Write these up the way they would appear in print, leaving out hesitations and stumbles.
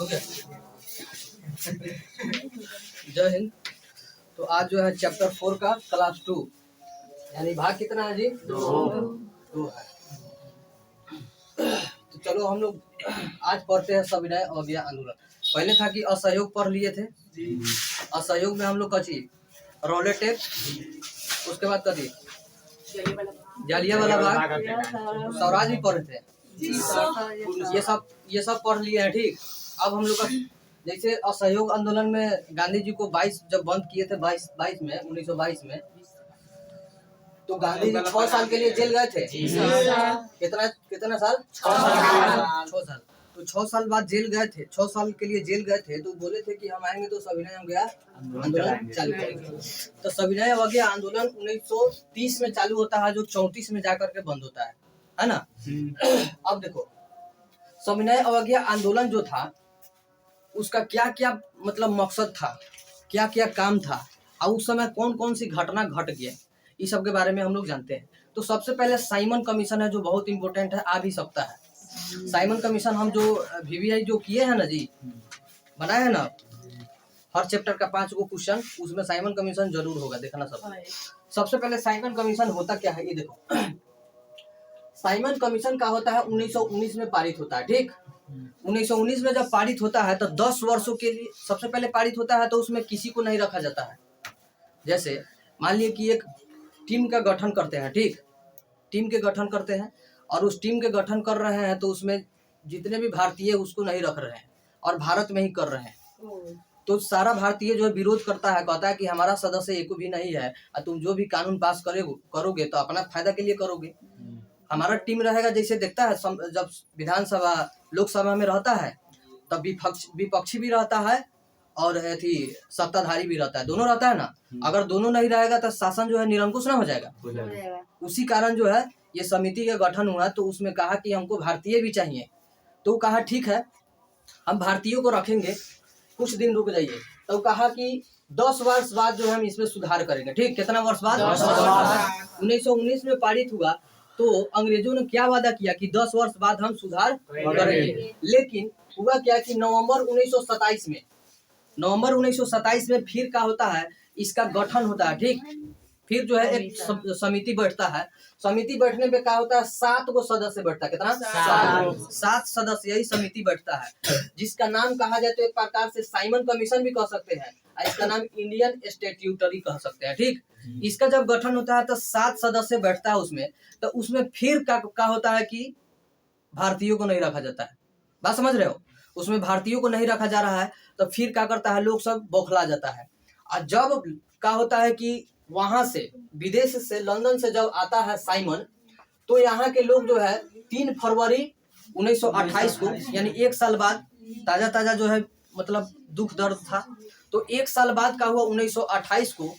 हो गया। जय हिंद। तो आज जो है चैप्टर 4 का क्लास 2 यानी भाग कितना है जी? 2 है। तो चलो हम लोग आज पढ़ते हैं सविनय अवज्ञा आंदोलन। पहले था कि असहयोग पढ़ लिए थे। असहयोग में हम लोग कची रोलेटेक, उसके बाद कथी जालियांवाला बाग, स्वराज भी पढ़े थे। ये सब पढ़ लिए हैं। ठीक, अब हम लोग का जैसे असहयोग आंदोलन में गांधी जी को 22 जब बंद किए थे 1922 में, तो गांधी जी 6 साल के लिए जेल गए थे। कितना साल? 6 साल। तो 6 साल बाद जेल गए थे, 6 साल के लिए जेल गए थे। तो बोले थे कि हम आएंगे तो सविनय अवज्ञा आंदोलन चालू करेंगे। तो सविनय अवज्ञा आंदोलन 1930 में चालू होता है, जो 34 में जाकर के बंद होता है ना। अब देखो सविनय अवज्ञा आंदोलन जो था उसका क्या क्या मतलब मकसद था, क्या क्या काम था, और उस समय कौन कौन सी घटना घट गया, इस सब के बारे में हम लोग जानते हैं। तो सबसे पहले साइमन कमीशन है, जो बहुत इंपॉर्टेंट है, आ भी सकता है। साइमन कमीशन हम जो VVI जो किए हैं ना जी, बनाए हैं ना, हर चैप्टर का 5 गो क्वेश्चन, उसमें साइमन कमीशन जरूर होगा, देखना सब। सबसे पहले साइमन कमीशन होता क्या है ये देखो। साइमन कमीशन का होता है 1919 में पारित होता है। ठीक, 1919 में जब पारित होता है तो 10 वर्षों के लिए सबसे पहले पारित होता है। तो उसमें किसी को नहीं रखा जाता है। जैसे मान लिए कि एक टीम का गठन करते हैं। ठीक, टीम के गठन करते हैं और उस टीम के गठन कर रहे हैं तो उसमें जितने भी भारतीय उसको नहीं रख रहे हैं और भारत में ही कर रहे हैं। तो सारा भारतीय जो विरोध करता है, कहता है कि हमारा सदस्य एक भी नहीं है और तुम जो भी कानून पास करोगे तो अपना फायदा के लिए करोगे। हमारा टीम रहेगा, जैसे देखता है जब विधानसभा लोकसभा में रहता है तब विपक्षी भी रहता है और सत्ताधारी भी रहता है, दोनों रहता है ना। अगर दोनों नहीं रहेगा तो शासन जो है निरंकुश ना हो जाएगा। उसी कारण जो है ये समिति का गठन हुआ। तो उसमें कहा कि हमको भारतीय भी चाहिए। तो कहा ठीक है हम भारतीयों को रखेंगे, कुछ दिन रुक जाइए। तो कहा कि 10 वर्ष बाद जो हम इसमें सुधार करेंगे। ठीक, कितना वर्ष बाद? 10 वर्ष। 1919 में पारित हुआ तो अंग्रेजों ने क्या वादा किया कि 10 वर्ष बाद हम सुधार करेंगे। लेकिन हुआ क्या कि नवंबर 1927 में फिर क्या होता है, इसका गठन होता है। ठीक, फिर जो है एक समिति बैठता है। समिति बैठने पे क्या होता है, 7 गो सदस्य बैठता है। कितना? 7 सदस्य यही समिति बैठता है, जिसका नाम कहा जाए तो एक प्रकार से साइमन कमीशन भी कह सकते हैं, इसका नाम इंडियन स्टैट्यूटरी कह सकते हैं। ठीक, इसका जब गठन होता है तो 7 सदस्य बैठता है उसमें। तो उसमें फिर क्या होता है कि भारतीयों को नहीं रखा जाता है। बात समझ रहे हो? उसमें भारतीयों को नहीं रखा जा रहा है तो फिर क्या करता है, लोग सब बौखला जाता है। और जब क्या होता है कि वहां से विदेश से लंदन से जब आता है साइमन, तो यहाँ के लोग जो है 3 फरवरी 1928 को, यानी 1 साल बाद, ताजा जो है मतलब दुख दर्द था। तो 1 साल बाद का हुआ 1928 को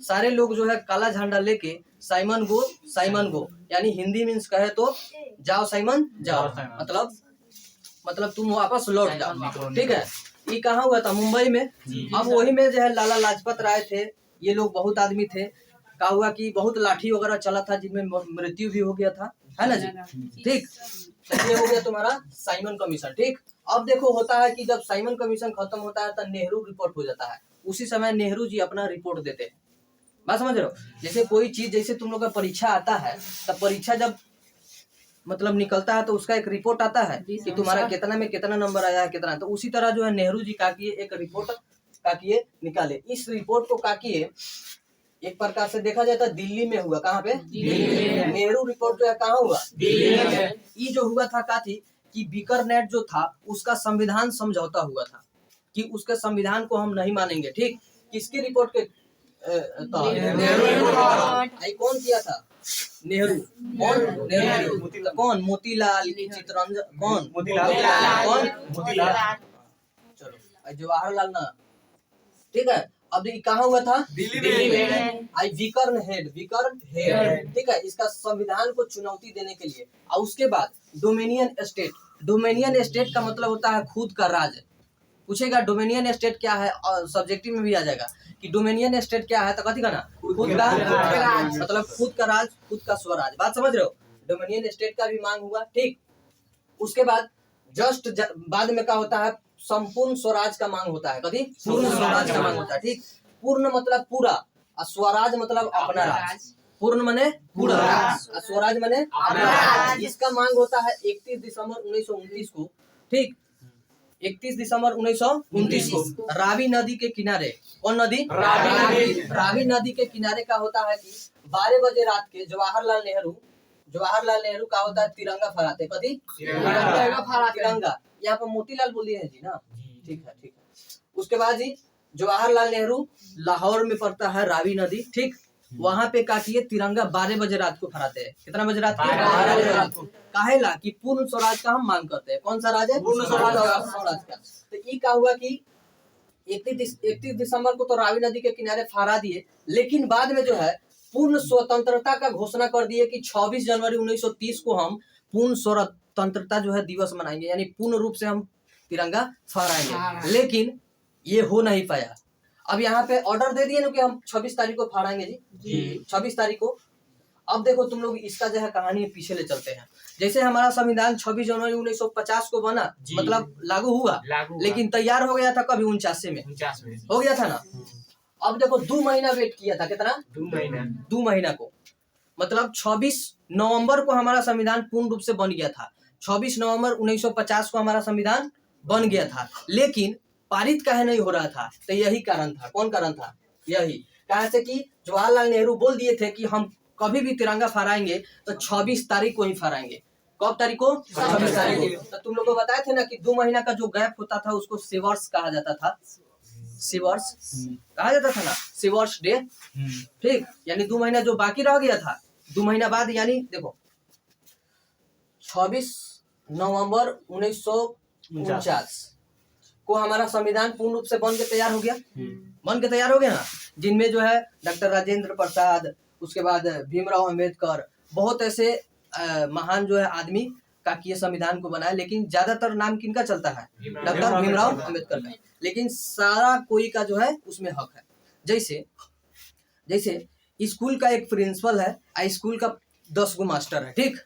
सारे लोग जो है काला झंडा लेके साइमन गो, यानी हिंदी मीन्स कहे तो जाओ साइमन जाओ, मतलब तुम वापस लौट जाओ। ठीक है, ये कहाँ हुआ था? मुंबई में। अब वही में जो है लाला लाजपत राय थे, ये लोग बहुत आदमी थे। क्या हुआ कि बहुत लाठी वगैरह चला था, जिनमें मृत्यु भी हो गया था, है ना जी। ठीक, ये हो गया तुम्हारा साइमन कमीशन। ठीक, अब देखो होता है कि जब साइमन कमीशन खत्म होता है तो नेहरू रिपोर्ट हो जाता है। उसी समय नेहरू जी अपना रिपोर्ट देते हैं। बात समझ रहे हो? जैसे कोई चीज, जैसे तुम लोग का परीक्षा आता है, तब परीक्षा जब मतलब निकलता है तो उसका एक रिपोर्ट आता है कि तुम्हारा कितना में कितना नंबर आया है, कितना। तो उसी तरह जो है नेहरू जी का किए एक रिपोर्ट का किए निकाले। इस रिपोर्ट को का किए एक प्रकार से देखा जाए तो दिल्ली में हुआ। कहाँ पे? नेहरू रिपोर्ट जो है कहाँ हुआ? दिल्ली में। ये जो हुआ था का थी कि बीकरनेट जो था उसका संविधान समझौता हुआ था कि उसके संविधान को हम नहीं मानेंगे। ठीक, किसकी रिपोर्ट के कौन किया था? नेहरू। कौन? नेहरू। कौन? मोतीलाल की चितरंजन, कौन? मोतीलाल। चलो जवाहरलाल ना। ठीक है, अब ये कहाँ हुआ था? दिल्ली में। आई विकर्न हेड। ठीक है, इसका संविधान को चुनौती देने के लिए। और उसके बाद डोमिनियन स्टेट का मतलब होता है खुद का राज्य। पूछेगा डोमिनियन स्टेट क्या है, और सब्जेक्टिव में भी आ जाएगा कि डोमिनियन स्टेट क्या है, तो कथी का ना, खुद का राज, मतलब खुद का राज, खुद का स्वराज। बात समझ रहे हो? डोमिनियन स्टेट का भी मांग हुआ। ठीक, उसके बाद जस्ट बाद में क्या होता है, संपूर्ण स्वराज का मांग होता है, कभी पूर्ण स्वराज का मांग होता है। ठीक, पूर्ण मतलब पूरा और स्वराज मतलब अपना राज। पूर्ण माने पूरा और स्वराज माने अपना राज। इसका मांग होता है 31 दिसंबर 1929 को। ठीक, 31 दिसंबर 1929 को रावी नदी के किनारे। कौन नदी? रावी नदी के किनारे का होता है कि 12 बजे रात के जवाहरलाल नेहरू का होता है तिरंगा फहराते। कभी तिरंगा, यहाँ पर मोतीलाल बोलिए है जी ना। ठीक है। उसके बाद जी जवाहरलाल नेहरू लाहौर में पड़ता है रावी नदी। ठीक, वहां पे काटिए तिरंगा 12 बजे रात को फहराते हैं। कितना बजे रात के? 12 बजे रात को। काहेला कि पूर्ण स्वराज का हम मांग करते हैं। कौन सा राज है? पूर्ण स्वराज का। तो ये क्या हुआ कि 31 दिसंबर को तो रावी नदी के किनारे फहरा दिए, लेकिन बाद में जो है पूर्ण स्वतंत्रता का घोषणा कर दिए कि 26 जनवरी 1930 को हम पूर्ण स्वतंत्रता जो है दिवस मनाएंगे, यानी पूर्ण रूप से हम तिरंगा फहराएंगे। लेकिन ये हो नहीं पाया। अब यहाँ पे ऑर्डर दे दिए ना कि हम 26 तारीख को फहराएंगे जी 26 तारीख को। अब देखो तुम लोग इसका जो है कहानी पीछे ले चलते हैं। जैसे हमारा संविधान 26 जनवरी 1950 को बना, मतलब लागू हुआ, लेकिन तैयार हो गया था कभी 49 में हो गया था ना। अब देखो 2 महीना वेट किया था। कितना? 2 महीना को, मतलब 26 नवंबर को हमारा संविधान पूर्ण रूप से बन गया था। 26 नवंबर 1950 को हमारा संविधान बन गया था, लेकिन पारित काहे नहीं हो रहा था? तो यही कारण था। कौन कारण था? यही कहा से कि जवाहरलाल नेहरू बोल दिए थे कि हम कभी भी तिरंगा फहराएंगे तो 26 तारीख को ही फहराएंगे। कब तारीख को? 26 तारीख को। तो तुम लोग को बताए थे ना कि 2 महीना का जो गैप होता था उसको सिवर्स कहा जाता था। सिवर्स कहा जाता था ना, सिवर्स डे। ठीक, यानी 2 महीना जो बाकी रह गया था, 2 महीना बाद, यानी देखो 26 नवंबर 1949 को हमारा संविधान पूर्ण रूप से बन के तैयार हो गया ना, जिनमें जो है डॉक्टर राजेंद्र प्रसाद, उसके बाद भीमराव अंबेडकर, बहुत ऐसे महान जो है आदमी का ये संविधान को बनाया। लेकिन ज्यादातर नाम किनका चलता है? डॉक्टर भीमराव अंबेडकर का। लेकिन सारा कोई का जो है उसमें हक है। जैसे स्कूल का एक प्रिंसिपल है, स्कूल का 10 गो मास्टर है। ठीक,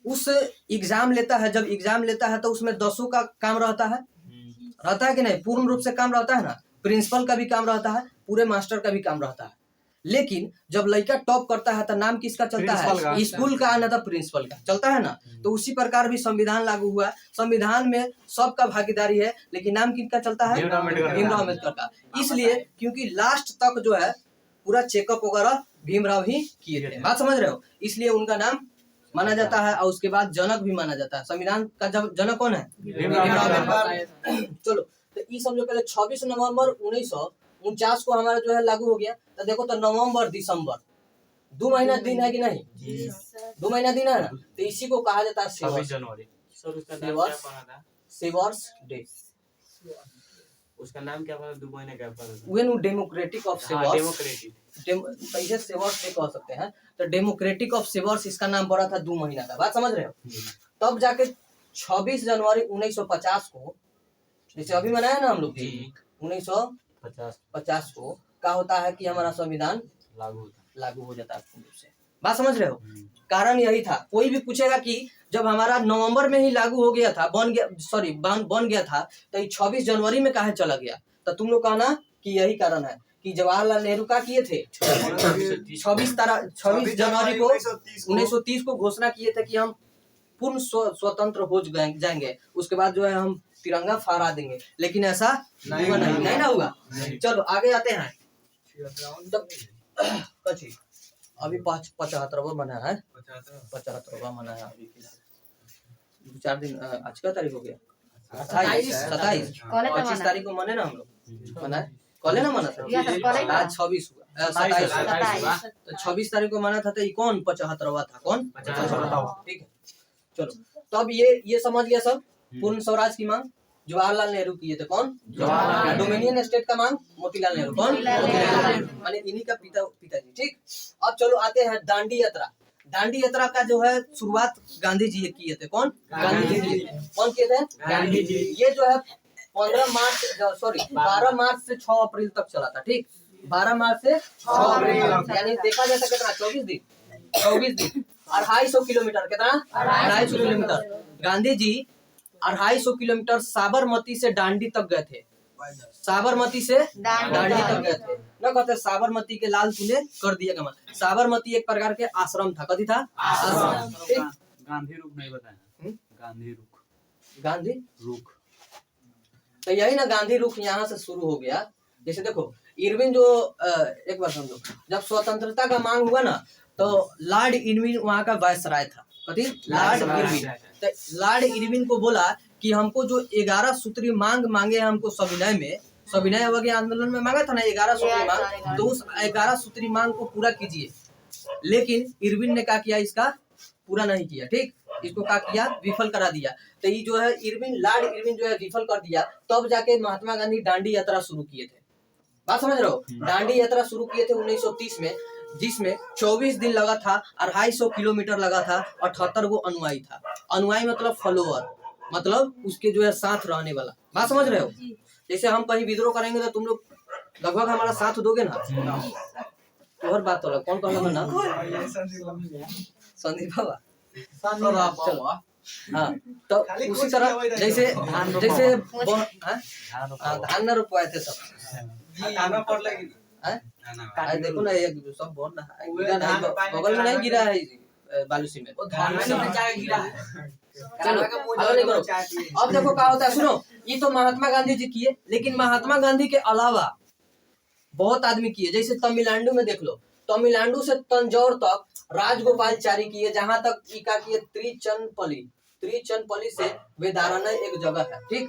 उस एग्जाम लेता है, जब एग्जाम लेता है तो उसमें 10 का काम रहता है कि नहीं? पूर्ण रूप से काम रहता है ना। प्रिंसिपल का भी काम रहता है, पूरे मास्टर का भी काम रहता है। लेकिन जब लड़का टॉप करता है तो नाम किसका चलता है? स्कूल का, ना तो प्रिंसिपल का चलता है ना। तो उसी प्रकार भी संविधान लागू हुआ। संविधान में सबका भागीदारी है, लेकिन नाम किसका चलता है? भीमराव अम्बेडकर का। इसलिए क्योंकि लास्ट तक जो है पूरा चेकअप वगैरह भीमराव ही किए थे। बात समझ रहे हो? इसलिए उनका नाम माना जाता है, और उसके बाद जनक भी माना जाता है। संविधान का जनक कौन है? भीमराव अम्बेडकर। चलो, तो ये समझो पहले 26 नवंबर 1949 को हमारा जो है लागू हो गया। तो देखो तो नवंबर दिसंबर 2 महीना दिन है कि नहीं? 2 महीना दिन है ना। तो इसी को कहा जाता है सिवर्स डे। उसका नाम क्या था? 2 महीने का वेन डेमोक्रेटिक ऑफ सिवर्स, इसे सिवर्स डे कह सकते हैं। तो डेमोक्रेटिक ऑफ सिवर्स इसका नाम पड़ा था 2 महीना का। बात समझ रहे हो? तब जाके 26 जनवरी 1950 को, जैसे अभी मनाया ना हम लोग 1950 को, क्या होता है कि हमारा संविधान लागू हो जाता है पूर्ण रूप से। बात समझ रहे हो? कारण यही था। कोई भी पूछेगा कि जब हमारा नवंबर में ही लागू हो गया था, बन गया था, तो 26 जनवरी में काहे चला गया? तो तुम लोग कहना कि यही कारण है कि जवाहरलाल नेहरू का किए थे 26 जनवरी को 1930 को घोषणा किए थे कि हम पूर्ण स्वतंत्र हो जाएंगे, उसके बाद जो है हम तिरंगा फहरा देंगे। लेकिन ऐसा नहीं ना हुआ। चलो आगे आते हैं। अभी 75वां मना है, 75वां मना है अभी फिलहाल। 2-4 दिन, आज का तारीख हो गया 27 25 तारीख को मने ना हम लोग मना है। कल ना मना था, आज 26 हुआ, 27। तो 26 तारीख को मना था। तो ये कौन 75वां था? कौन? ठीक है, चलो। तो अब ये समझ गया सब। पूर्ण स्वराज की मांग जवाहरलाल नेहरू किए थे। कौन? जवाहरलाल। डोमिनियन स्टेट का मांग मोतीलाल नेहरू। कौन? माने इन्हीं का पिताजी। ठीक, अब चलो आते हैं दांडी यात्रा। दांडी यात्रा का जो है शुरुआत गांधी जी किए थे। कौन? गांधी जी। कौन किए थे? गांधी जी। ये जो है 12 मार्च से 6 अप्रैल तक चला था। ठीक, 12 मार्च से 6 अप्रैल, यानी देखा जाता कितना 24 दिन 250 किलोमीटर। कितना? 250 किलोमीटर। गांधी जी 250 किलोमीटर साबरमती से दांडी तक गए थे। साबरमती से दांडी तक गए थे। न कहते साबरमती के लाल तूने कर दिया कमा। साबरमती एक प्रकार के आश्रम था। कथी था? आश्रम। ठीक। गांधी रुख नहीं बताया। गांधी रुख। गांधी रुख तो यही ना, गांधी रुख यहाँ से शुरू हो गया। जैसे देखो इरविन जो एक बार समझो, जब स्वतंत्रता का मांग हुआ ना तो लॉर्ड इरविन वहाँ का वायसराय था। कथी? Lord Irwin. तो लॉर्ड इरविन को बोला कि हमको जो 11 सूत्री मांग मांगे हमको सविनय में, सविनय अवज्ञा आंदोलन में मांगा था ना 11 सूत्री मांग, तो उस 11 सूत्री मांग को पूरा कीजिए। लेकिन इरविन ने क्या किया? इसका पूरा नहीं किया। ठीक, इसको क्या किया? विफल करा दिया। तो ये जो है इरविन, लॉर्ड इरविन जो है विफल कर दिया। तब जाके महात्मा गांधी दांडी यात्रा शुरू किए थे। बात समझ रहे हो? दांडी यात्रा शुरू किए थे 1930 में, जिसमें 24 दिन लगा था, 250 किलोमीटर लगा था, 78 गो अनुयायी था। अनुयायी मतलब फॉलोअर, मतलब उसके जो है साथ रहने वाला। बात समझ रहे हो? जैसे हम कहीं विद्रोह करेंगे तो तुम लोग लगभग हमारा साथ दोगे ना? तो हर बात होगा। कौन कौन ना? संदीप बाबा। चलो हाँ, तो उसी तरह जैसे धान न रोपवाए थे सब। देखो ना ये सब बोल रहा है, बगल में नहीं गिरा है बालू सीमेंट। चलो अब देखो क्या होता है, सुनो। ये तो महात्मा गांधी जी किए, लेकिन महात्मा गांधी के अलावा बहुत आदमी किए। जैसे तमिलनाडु में देख लो, तमिलनाडु से तंजौर तक राजगोपालचारी किए, जहां तक इका किए त्रिचनपल्ली से वेदारण्य एक जगह है, ठीक,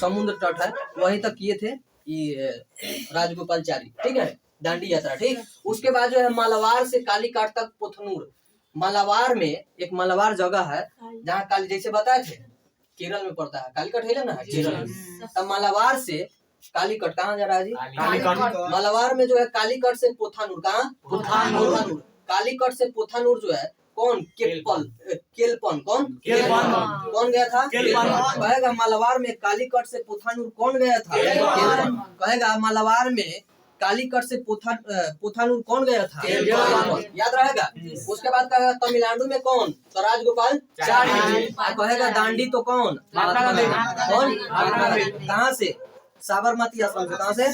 समुद्र तट है, वहीं तक किए थे ये राजगोपालचारी। ठीक है, दांडी यात्रा। ठीक, उसके बाद जो है मालाबार से कालीकाट तक पोथनूर। मालाबार में एक मालाबार जगह है जहाँ काली, जैसे बताए थे केरल में पड़ता है, कालीकट है ना केरल में। तब मालाबार से कालीकट कहाँ जा रहा है जी? मालाबार में जो है कालीकट से पोथानूर। कहाँ? पोथानूर। कालीकट से पोथानूर जो है कौन? केलपन। कौन गया था? कहेगा मालाबार में कालीकट से पोथानूर कौन गया था? कहेगा मालाबार में कालीकट से पोथानूर कौन गया था? याद रहेगा। उसके बाद कहेगा तमिलनाडु में कौन? तो राजगोपालचारी। कहेगा दांडी तो कौन? कौन? कहाँ से? साबरमती आश्रम से। कहाँ से?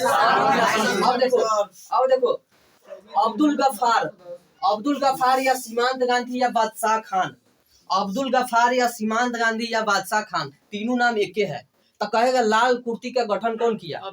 अब देखो अब्दुल गफ्फार या सीमांत गांधी या बादशाह खान। अब्दुल गफ्फार या सीमांत गांधी या बादशाह खान, तीनों नाम एक ही है। तो कहेगा लाल कुर्ती का गठन कौन किया? कौन?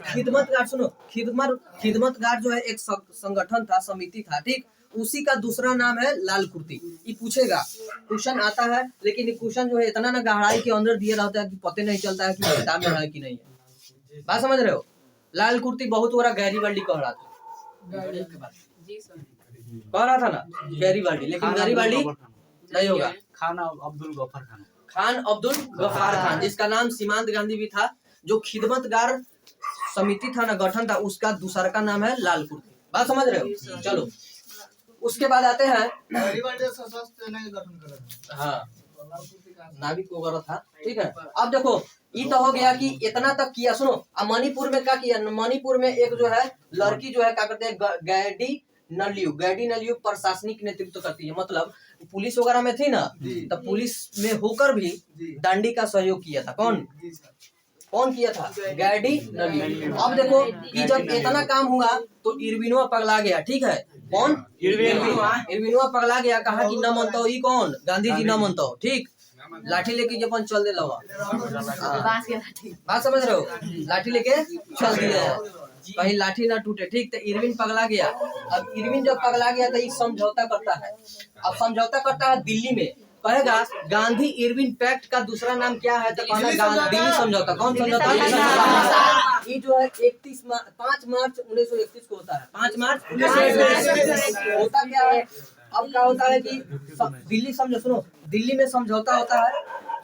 खिदमत गार्ड। सुनो, खिदमत गार्ड जो है एक संगठन था, समिति था। ठीक, उसी का दूसरा नाम है लाल कुर्ती। ये पूछेगा, क्वेश्चन आता है, लेकिन ये क्वेश्चन जो है इतना ना गहराई के अंदर दिया रहता है कि पता नहीं चलता है कि किताब में है कि नहीं है। बात समझ रहे हो? लाल कुर्ती बहुत बड़ा गैरीबाल्डी कह रहा था ना, गैरीबाल्डी, लेकिन गैरीबाल्डी नहीं होगा। खान अब्दुल गफ्फार खान, जिसका नाम सीमांत गांधी भी था। जो खिदमतगार समिति था ना, गठन था, उसका दूसरा का नाम है लाल कुर्ती। बात समझ रहे हो? चलो उसके बाद आते हैं, हाँ, नाविक वगैरह था। ठीक है, अब देखो ये तो हो गया कि इतना तक किया। सुनो, अब मणिपुर में क्या किया? मणिपुर में एक जो है लड़की जो है क्या करते हैं, गैडी नलियू प्रशासनिक नेतृत्व करती है। मतलब पुलिस वगैरह में थी ना, तो पुलिस में होकर भी दांडी का सहयोग किया था। कौन किया था? गैडी नलियू। अब देखो कि जब इतना काम हुआ तो इरविनवा पगला गया। ठीक है, कौन? इरविनवा पगला गया, कहा कि न मानता ही कौन? गांधी जी न मानता। ठीक, लाठी लेके अपन चल दे लवा। बात समझ रहे हो? लाठी लेके चल दिया, कहीं लाठी ना टूटे। ठीक, तो इरविन पगला गया। अब इरविन जब पगला गया तो एक समझौता करता है। अब समझौता करता है दिल्ली में। कहेगा गांधी इरविन पैक्ट का दूसरा नाम क्या है? तो कहना दिल्ली समझौता। कौन समझौता? ये जो है 5 मार्च 1931 को होता है। 5 मार्च 1931 होता क्या है? अब क्या होता है कि दिल्ली सुनो, दिल्ली में समझौता होता है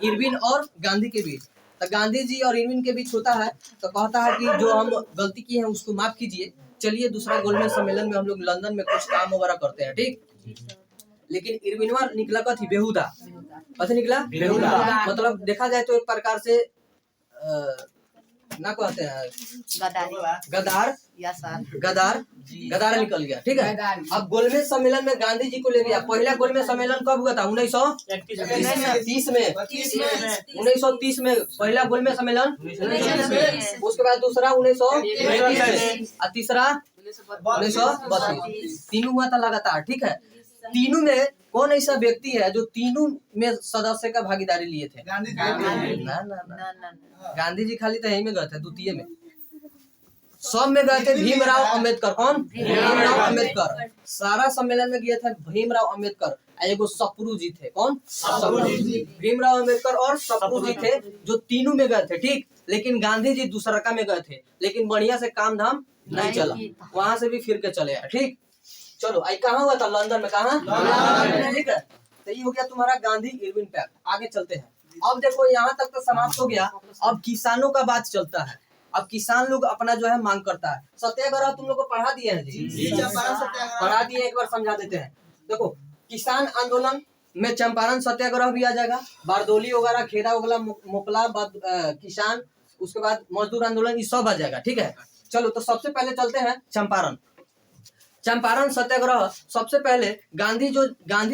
इरविन और गांधी के बीच। तो गांधी जी और इरविन के बीच होता है, तो कहता है कि जो हम गलती की है उसको माफ कीजिए, चलिए दूसरा गोलमेज सम्मेलन में हम लोग लंदन में कुछ काम वगैरह करते हैं। ठीक, लेकिन इरविनवा निकला कथी? बेहुदा। कैसे निकला? बेहुदा। मतलब देखा जाए तो एक प्रकार से ना कहते हैं गदारी गदार या सर गदार गदार निकल गया, ठीक है। अब गोलमेज सम्मेलन में गांधी जी को ले गया। पहला गोलमेज सम्मेलन कब हुआ था? 1930 में। 1930 में पहला गोलमेज सम्मेलन। उसके बाद दूसरा 1931 में और तीसरा 1932। तीनों हुआ था लगातार, ठीक है। तीनों में कौन ऐसा व्यक्ति है जो तीनों में सदस्य का भागीदारी लिए थे? गांधी ना ना ना, गांधी जी खाली तो यही में गए थे, द्वितीय में। सब में गए थे भीमराव अंबेडकर। कौन? भीमराव अंबेडकर। सारा सम्मेलन में गए थे भीमराव अंबेडकर। एगो सप्रू जी थे। कौन? सप्रू जी। भीमराव अंबेडकर और सप्रू जी थे जो तीनों में गए थे, ठीक। लेकिन गांधी जी दूसरका में गए थे, लेकिन बढ़िया से काम धाम नहीं चला, वहां से भी फिर के चले आए, ठीक। चलो आई कहाँ हुआ था? लंदन में। कहाँ? ठीक है। तो ये हो गया तुम्हारा गांधी इरविन पैक्ट। आगे चलते हैं। अब देखो यहाँ तक तो समाप्त हो गया। अब किसानों का बात चलता है। अब किसान लोग अपना जो है मांग करता है। सत्याग्रह तुम लोग को पढ़ा दिए हैं जी? पढ़ा दिए, एक बार समझा देते हैं। देखो किसान आंदोलन में चंपारण सत्याग्रह भी आ जाएगा, बारदोली वगैरह, खेड़ा वगैरह, मोपला, किसान, उसके बाद मजदूर आंदोलन, ये सब आ जाएगा, ठीक है। चलो तो सबसे पहले चलते हैं चंपारण। चंपारण सत्याग्रह सबसे पहले गांधी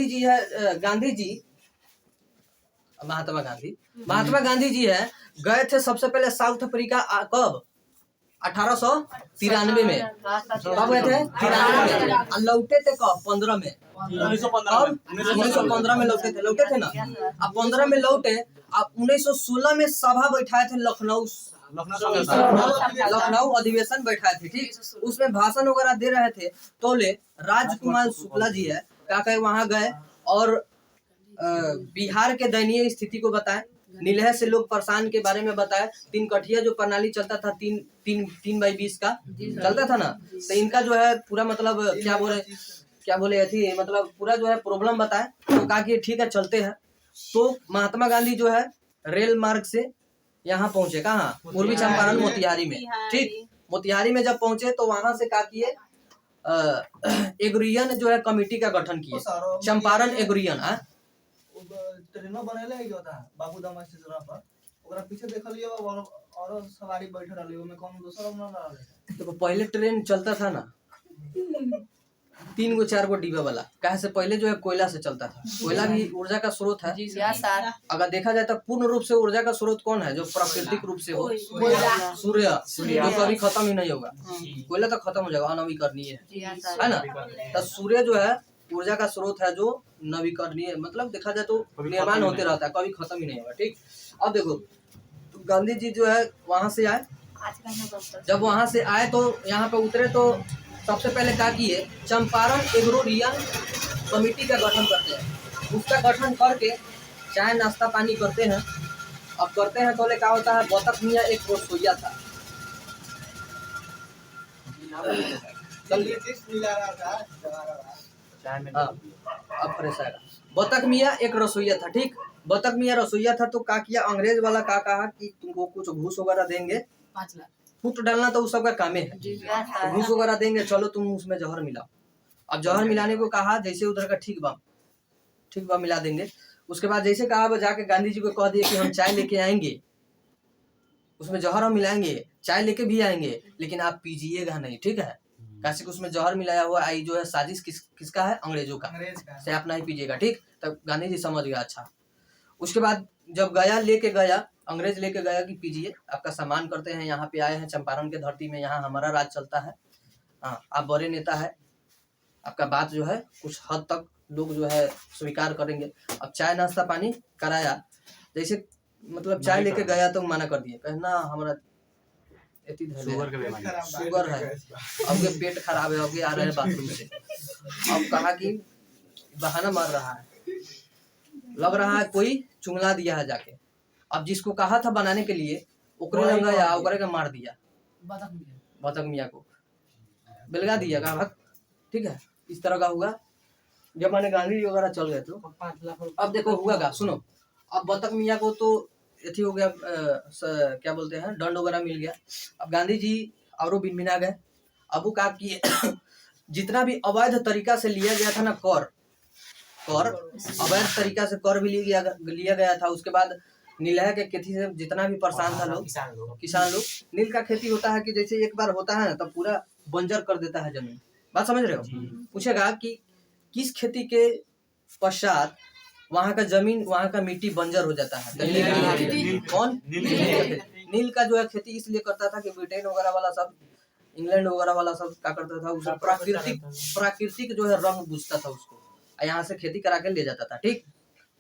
जी है, गांधी जी महात्मा गांधी जी है, गए थे सबसे पहले साउथ अफ्रीका। कब? 1893 में। कब गए थे? 93 में। और लौटे थे कब? 15 में। 1915 में लौटे थे ना। अब 15 में लौटे। अब 1916 में सभा बैठाए थे लखनऊ अधिवेशन बैठाए थे, ठीक। उसमें भाषण वगैरह दे रहे थे। तो राजकुमार शुक्ला जी है, क्या कहे, वहां गए और बिहार के दयनीय स्थिति को बताए, नीलह से लोग परेशान के बारे में बताए। 3 कठिया जो प्रणाली चलता था, 3x20 का चलता था ना, तो इनका जो है पूरा मतलब क्या बोले थी, मतलब पूरा जो है प्रॉब्लम बताए। तो कहा कि ठीक है चलते हैं। तो महात्मा गांधी जो है रेल मार्ग से यहाँ पहुंचे। कहाँ? पूर्वी चंपारण, मोतिहारी में, ठीक। मोतिहारी में जब पहुंचे तो वहां से क्या किए, एग्रीयन जो है कमेटी का गठन किए, चंपारण एग्रीयन। ट्रेनो बनेले है जो था बाबूधाम स्टेशन पर, ओकरा पीछे देखलियो और सवारी बैठ रहली, ओमे कौन दूसरा ना रहले। तो पहले ट्रेन चलता था ना 3 गो 4 गो डिब्बा वाला, कहे से पहले जो है कोयला से चलता था। कोयला भी ऊर्जा का स्रोत है। अगर देखा जाए तो पूर्ण रूप से ऊर्जा का स्रोत कौन है जो प्राकृतिक रूप से हो? सूर्य, जो कभी खत्म ही नहीं होगा। कोयला तो खत्म हो जाएगा, अनवीकरणीय है ना। तो सूर्य जो है ऊर्जा का स्रोत है जो नवीकरणीय, मतलब देखा जाए तो निर्माण होते रहता है, कभी खत्म ही नहीं होगा, ठीक। अब देखो तो गांधी जी जो है वहां से आए। जब वहां से आए तो यहाँ पे उतरे तो सबसे पहले क्या किए, चंपारण एग्रोरियन कमेटी का गठन करते हैं। उसका गठन करके चाय नाश्ता पानी करते हैं। अब करते हैं तो क्या होता है, बतख मियाँ एक रसोइया था। अब फ्रेश आएगा। बतख मियाँ एक रसोइया था, ठीक। बतख मियाँ रसोइया था तो क्या किया, अंग्रेज वाला क्या कहा कि तुमको कुछ घूस वगैरह देंगे, 5 लाख फूट डालना तो उस सबका कामे है, तो घूस वगैरह देंगे, चलो तुम उसमें जहर मिलाओ। अब जहर मिलाने को कहा, जैसे उधर का ठीक बा मिला देंगे। उसके बाद जैसे कहा जाके गांधी जी को कह दिए कि हम चाय लेके आएंगे, उसमें जहर हम मिलाएंगे, चाय लेके भी आएंगे, लेकिन आप पीजिएगा नहीं, ठीक है। कैसे कि उसमें जहर मिलाया हुआ आई जो है साजिश किसका है? अंग्रेजों का, से आप नहीं पीजिएगा, ठीक। तब गांधी जी समझ गया, अच्छा। उसके बाद जब अंग्रेज लेके गया कि पीजिए, आपका सम्मान करते हैं, यहाँ पे आए हैं चंपारण के धरती में, यहाँ हमारा राज चलता है, हाँ आप बड़े नेता है, आपका बात जो है कुछ हद तक लोग जो है स्वीकार करेंगे। अब चाय नाश्ता पानी कराया, जैसे मतलब चाय लेके गया तो मना कर दिए, कहना हमारा शुगर है, अब के पेट खराब है, अब आ रहे हैं बाथरूम से। अब कहा कि बहाना मार रहा है, लग रहा है कोई चुंगला दिया है जाके। अब जिसको कहा था बनाने के लिए ओकरे लंगाया, ओकरे का मार दिया, बतख मियाँ को बेलगा दिया, कहा ठीक है। इस तरह का हुआ जब मैंने गांधी वगैरह चल गए तो। अब देखो हुआ का सुनो, अब बतख मियाँ को तो यथी हो गया, क्या बोलते हैं, दंड वगैरह मिल गया। अब गांधी जी और बिनबिना गए। अब वो कहा कि जितना भी अवैध तरीका से लिया गया था ना कर अवैध तरीका से कर भी लिया गया था। उसके बाद नीलहा के खेती से जितना भी परेशान था लोग, किसान लोग, नील का खेती होता है कि जैसे एक बार होता है ना तब पूरा बंजर कर देता है जमीन। बात समझ रहे हो? पूछेगा कि किस खेती के पश्चात वहाँ का जमीन, वहाँ का मिट्टी बंजर हो जाता है? कौन? नील का जो है खेती इसलिए करता था कि ब्रिटेन वगैरह वाला सब, इंग्लैंड वगैरह वाला सब क्या करता था, उसको प्राकृतिक जो है रंग पूछता था उसको, यहाँ से खेती करा के ले जाता था। ठीक,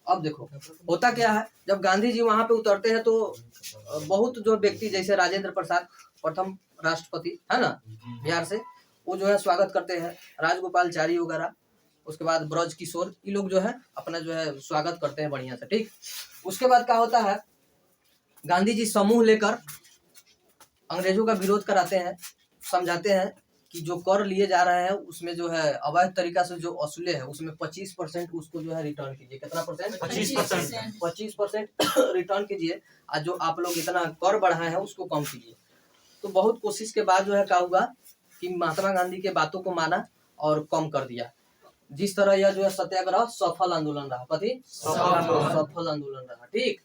अब देखो होता क्या है, जब गांधी जी वहां पे उतरते हैं तो बहुत जो व्यक्ति जैसे राजेंद्र प्रसाद, प्रथम राष्ट्रपति है ना बिहार से, वो जो है स्वागत करते हैं, राजगोपालचारी वगैरह, उसके बाद ब्रज किशोर, ये लोग जो है अपना जो है स्वागत करते हैं बढ़िया से। ठीक, उसके बाद क्या होता है, गांधी जी समूह लेकर अंग्रेजों का विरोध कराते हैं, समझाते हैं कि जो कर लिए जा रहे हैं उसमें जो है अवैध तरीका से जो असूले है उसमें 25% उसको जो है रिटर्न कीजिए। कितना परसेंट? 25% रिटर्न कीजिए, और जो आप लोग इतना कर बढ़ाए हैं उसको कम कीजिए। तो बहुत कोशिश के बाद जो है क्या हुआ कि महात्मा गांधी के बातों को माना और कम कर दिया। जिस तरह यह जो है सत्याग्रह सफल आंदोलन रहा। कथी? सफल आंदोलन रहा। ठीक,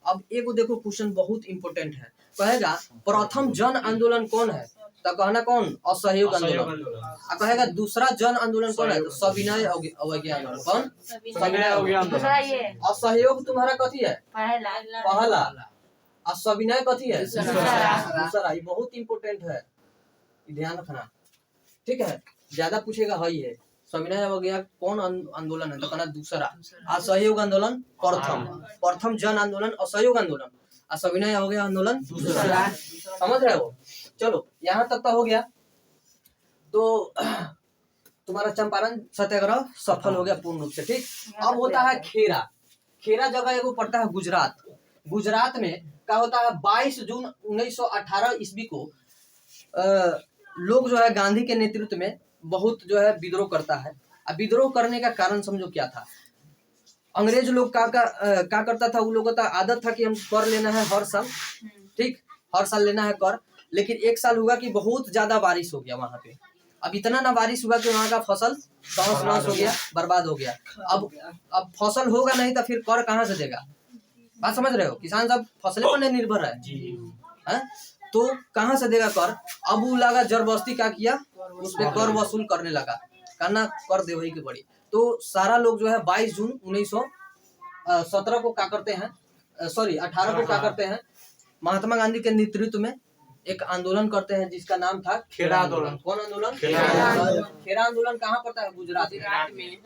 अब एगो देखो क्वेश्चन बहुत इंपोर्टेंट है, कहेगा प्रथम जन आंदोलन कौन है, तो कहना कौन? असहयोग आंदोलन। कहेगा दूसरा जन आंदोलन कौन है, तो सविनय अवज्ञा आंदोलन। कौन? सविनय अवज्ञा आंदोलन। असहयोग तुम्हारा कथी है? पहला। और सविनय कथी है? दूसरा। ये बहुत इंपोर्टेंट है, ध्यान रखना। ठीक है, ज्यादा पूछेगा है सविनय अवज्ञा कौन आंदोलन है, तो कहना दूसरा। असहयोग आंदोलन प्रथम जन आंदोलन असहयोग आंदोलन, और सविनय अवज्ञा आंदोलन दूसरा। समझ रहे हो? चलो यहाँ तक तो हो गया। तो तुम्हारा चंपारण सत्याग्रह सफल हो गया पूर्ण रूप से। ठीक, अब होता है खेरा। खेरा जगह एगो पड़ता है गुजरात। गुजरात में क्या होता है, 22 जून 1918 ईस्वी को लोग जो है गांधी के नेतृत्व में बहुत जो है विद्रोह करता है। अब विद्रोह करने का कारण समझो क्या था। अंग्रेज लोग क्या करता था, उन लोगों का आदत था कि हम कर लेना है हर साल। ठीक, हर साल लेना है कर, लेकिन एक साल हुआ कि बहुत ज्यादा बारिश हो गया वहां पे। अब इतना ना बारिश हुआ कि वहां का फसल तहस हो गया, बर्बाद हो गया। अब फसल होगा नहीं तो फिर कर कहाँ से देगा? बात समझ रहे हो? किसान सब फसले पर नहीं निर्भर है, तो कहाँ से देगा कर? अब वो लगा जबरदस्ती क्या किया, उस पर कर वसूल करने लगा, करना कर दे वही की बड़ी। तो सारा लोग जो है 22 जून 1917 को क्या करते हैं, 18 को क्या करते हैं, महात्मा गांधी के नेतृत्व में एक आंदोलन करते हैं जिसका नाम था खेरा आंदोलन। कौन आंदोलन? खेरा आंदोलन। कहाँ पड़ता है? गुजरात में।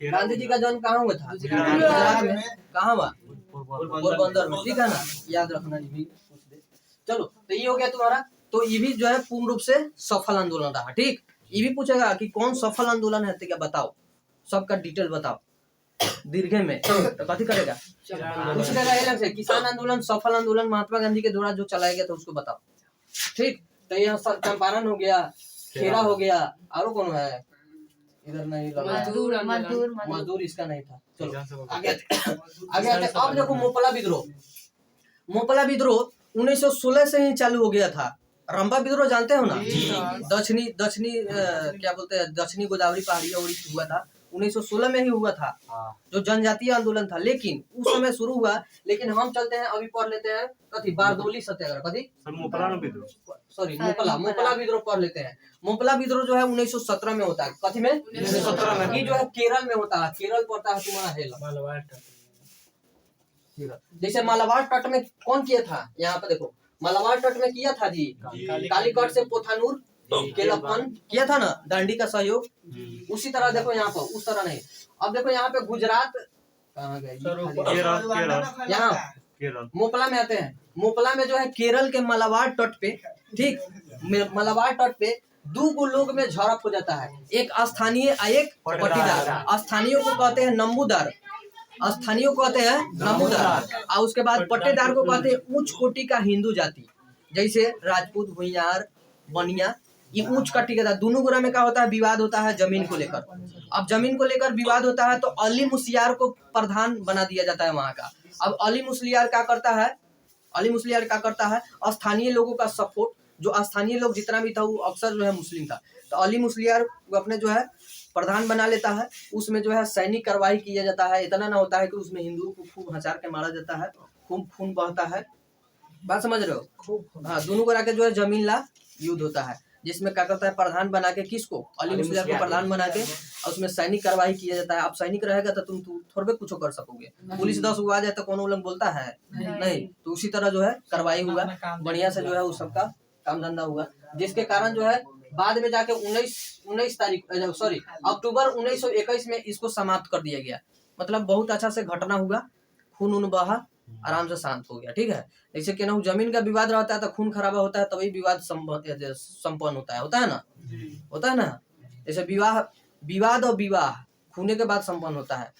गांधी जी का जन्म कहाँ हुआ था? गुजरात में। कहाँ हुआ? पोरबंदर में। ठीक है ना, याद रखना। ये भी पूछ दे। चलो, तो ये हो गया तुम्हारा। तो ये भी जो है पूर्ण रूप से सफल आंदोलन रहा। ठीक, ये भी पूछेगा कि कौन सफल आंदोलन है, तो क्या बताओ, सबका डिटेल बताओ दीर्घे में। तो कथी करेगा? पूछेगा अलग से, किसान आंदोलन, सफल आंदोलन महात्मा गांधी के द्वारा जो चलाया गया था उसको बताओ। ठीक, तो यहाँ चंपारण हो गया, खेरा हो गया, और कौन है इधर? नहीं लगा, मजदूर इसका नहीं था। चलो आगे आगे। अब देखो मोपला विद्रोह। मोपला विद्रोह 1916 से ही चालू हो गया था। रंबा विद्रोह जानते हो ना? दक्षिणी क्या बोलते हैं, दक्षिणी गोदावरी पहाड़ियां हुआ था, 1916 में ही हुआ था, जो जनजातीय आंदोलन था। लेकिन उस समय शुरू हुआ, लेकिन हम चलते हैं अभी पढ़ लेते हैं कथी, बारदौली सत्याग्रह। कथी? मोपला विद्रोह पढ़ लेते हैं। मोपला विद्रोह जो है 1917 में होता है। कथी में? 1917 में। ये जो है केरल में होता है। केरल पड़ता है तुम्हारा जैसे मालाबार तट में कौन किया था, यहाँ पे देखो, मालाबार तट में किया था जी, कालीकट से पोथानूर केलप्पन किया था ना, दांडी का सहयोग। उसी तरह देखो यहाँ पर, उस तरह नहीं। अब देखो यहाँ पे गुजरात कहाँ गए, यहाँ मोपला में आते हैं। मोपला में जो है केरल के मालाबार तट पे, ठीक, मालाबार तट पे दो लोग में झड़प हो जाता है, एक स्थानीय एक पट्टीदार। स्थानीयों को कहते हैं नंबूदार, स्थानीयों को कहते हैं नंबूदार, और उसके बाद पट्टेदार को कहते हैं उच्च कोटि का हिंदू जाति, जैसे राजपूत, भुइयार, बनिया, ये उच्च कोटि का। दोनों गुना में क्या होता है, विवाद होता है जमीन को लेकर। अब जमीन को लेकर विवाद होता है तो अली मुस्लियार को प्रधान बना दिया जाता है वहाँ का। अब अली मुस्लियार क्या करता है, अली मुस्लियार क्या करता है, स्थानीय लोगों का सपोर्ट, जो स्थानीय लोग जितना भी था वो अक्सर जो है मुस्लिम था, तो अली मुस्लियार अपने जो है प्रधान बना लेता है, उसमें जो है सैनिक कार्रवाई किया जाता है। इतना ना होता है कि उसमें हिंदुओं को खूब हचार के मारा जाता है, खूब खून बहता है। बात समझ रहे हो? हाँ, दोनों को लाके जो है जमीन ला युद्ध होता है, जिसमें क्या करता है प्रधान बना के किसको, अली मुस्लिम को प्रधान बना के, और उसमें सैनिक कार्रवाई किया जाता है। अब सैनिक रहेगा तो तुम थोड़े कुछ कर सकोगे। पुलिस 10 हुआ जाए तो कौन लोग बोलता है? नहीं। तो उसी तरह जो है कार्रवाई हुआ, बढ़िया से जो है उस सबका काम धंधा हुआ, जिसके कारण जो है बाद में जाके 19 तारीख अक्टूबर 1921 में इसको समाप्त कर दिया गया। मतलब बहुत अच्छा से घटना हुआ, खून उन बहा, आराम से शांत हो गया। ठीक है, जैसे कि ना जमीन का विवाद रहता है तो खून खराबा होता है, तभी विवाद संपन्न होता है ना, होता है ना। जैसे विवाद और विवाह खूने के बाद संपन्न होता है।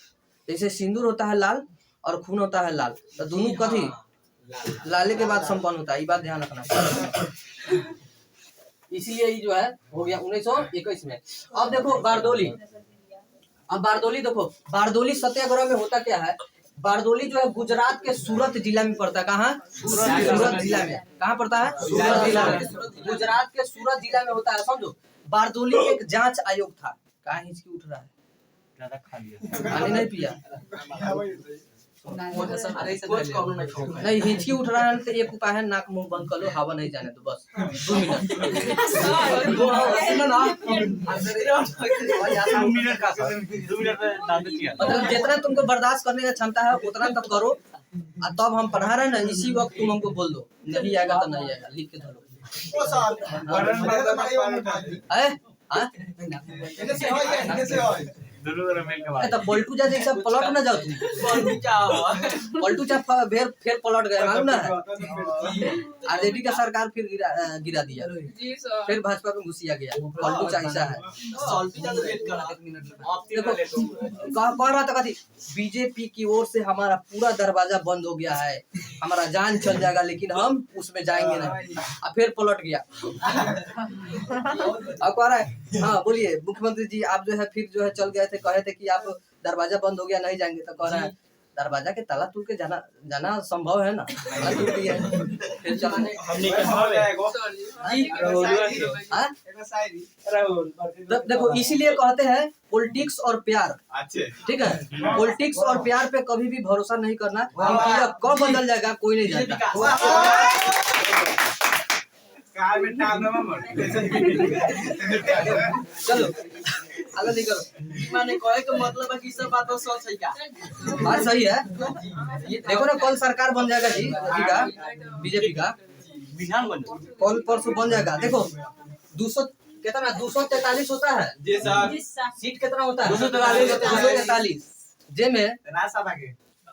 जैसे सिंदूर होता है लाल और खून होता है लाल, तो दोनों कथी लाले के बाद संपन्न होता है। ये बात ध्यान रखना। इसीलिए ये जो है हो गया 1921 में। अब देखो बारदोली, अब बारदोली देखो, बारदोली सत्याग्रह में होता क्या है। बारदोली जो है गुजरात के सूरत जिला में पड़ता है। कहाँ? सूरत जिला में। कहाँ पड़ता है? सूरत जिला में। गुजरात के सूरत जिला में होता है। समझो, बारदोली एक जांच आयोग था। कहाँ हिचकी उठ रहा है? ज्यादा खा लिया, पानी नहीं पिया? नहीं, हिचकी उठ रहा है तो एक उपाय है, नाक मुंह बंद कर लो, हवा नहीं जाने दो, बस 2 मिनट। मतलब जितना तुमको बर्दाश्त करने का क्षमता है उतना तक करो, और तब हम पढ़ा रहे हैं ना, इसी वक्त तुम हमको बोल दो, नहीं आएगा तो नहीं आएगा, लिख के धरो। तो पलटू जा जैसा पलट ना जाओ तुम, पलटू चा फिर पलट गए, मालूम ना है। आरजेडी का सरकार फिर गिरा दिया, फिर भाजपा में घुसिया गया। पलटू चा ऐसा है। देखो कह रहा था कथी, बीजेपी की ओर से हमारा पूरा दरवाजा बंद हो गया है, हमारा जान चल जाएगा लेकिन हम उसमें जाएंगे नहीं, और फिर पलट गया। अब कह रहा है, हाँ बोलिए मुख्यमंत्री जी, आप जो है फिर जो है चल गए थे, कहे थे कि आप दरवाजा बंद हो गया नहीं जाएंगे, तो कह रहा है दरवाजा के ताला तोड़ के जाना संभव है ना, ताला टूट गया है फिर चलाने। देखो इसीलिए कहते हैं पॉलिटिक्स और प्यार, ठीक है, पॉलिटिक्स और प्यार पे कभी भी भरोसा नहीं करना, क्योंकि यह कब बदल जाएगा कोई नहीं जानता। चलो आगे नहीं करो, माने कहे के मतलब है कि सब बात सच है क्या? बात सही है। देखो ना कल सरकार बन जाएगा जी, बीजेपी का विधान बन कल परसों बन जाएगा। देखो 200 कितना 243 होता है जी सर, सीट कितना होता है? 243 जे में राज्यसभा के,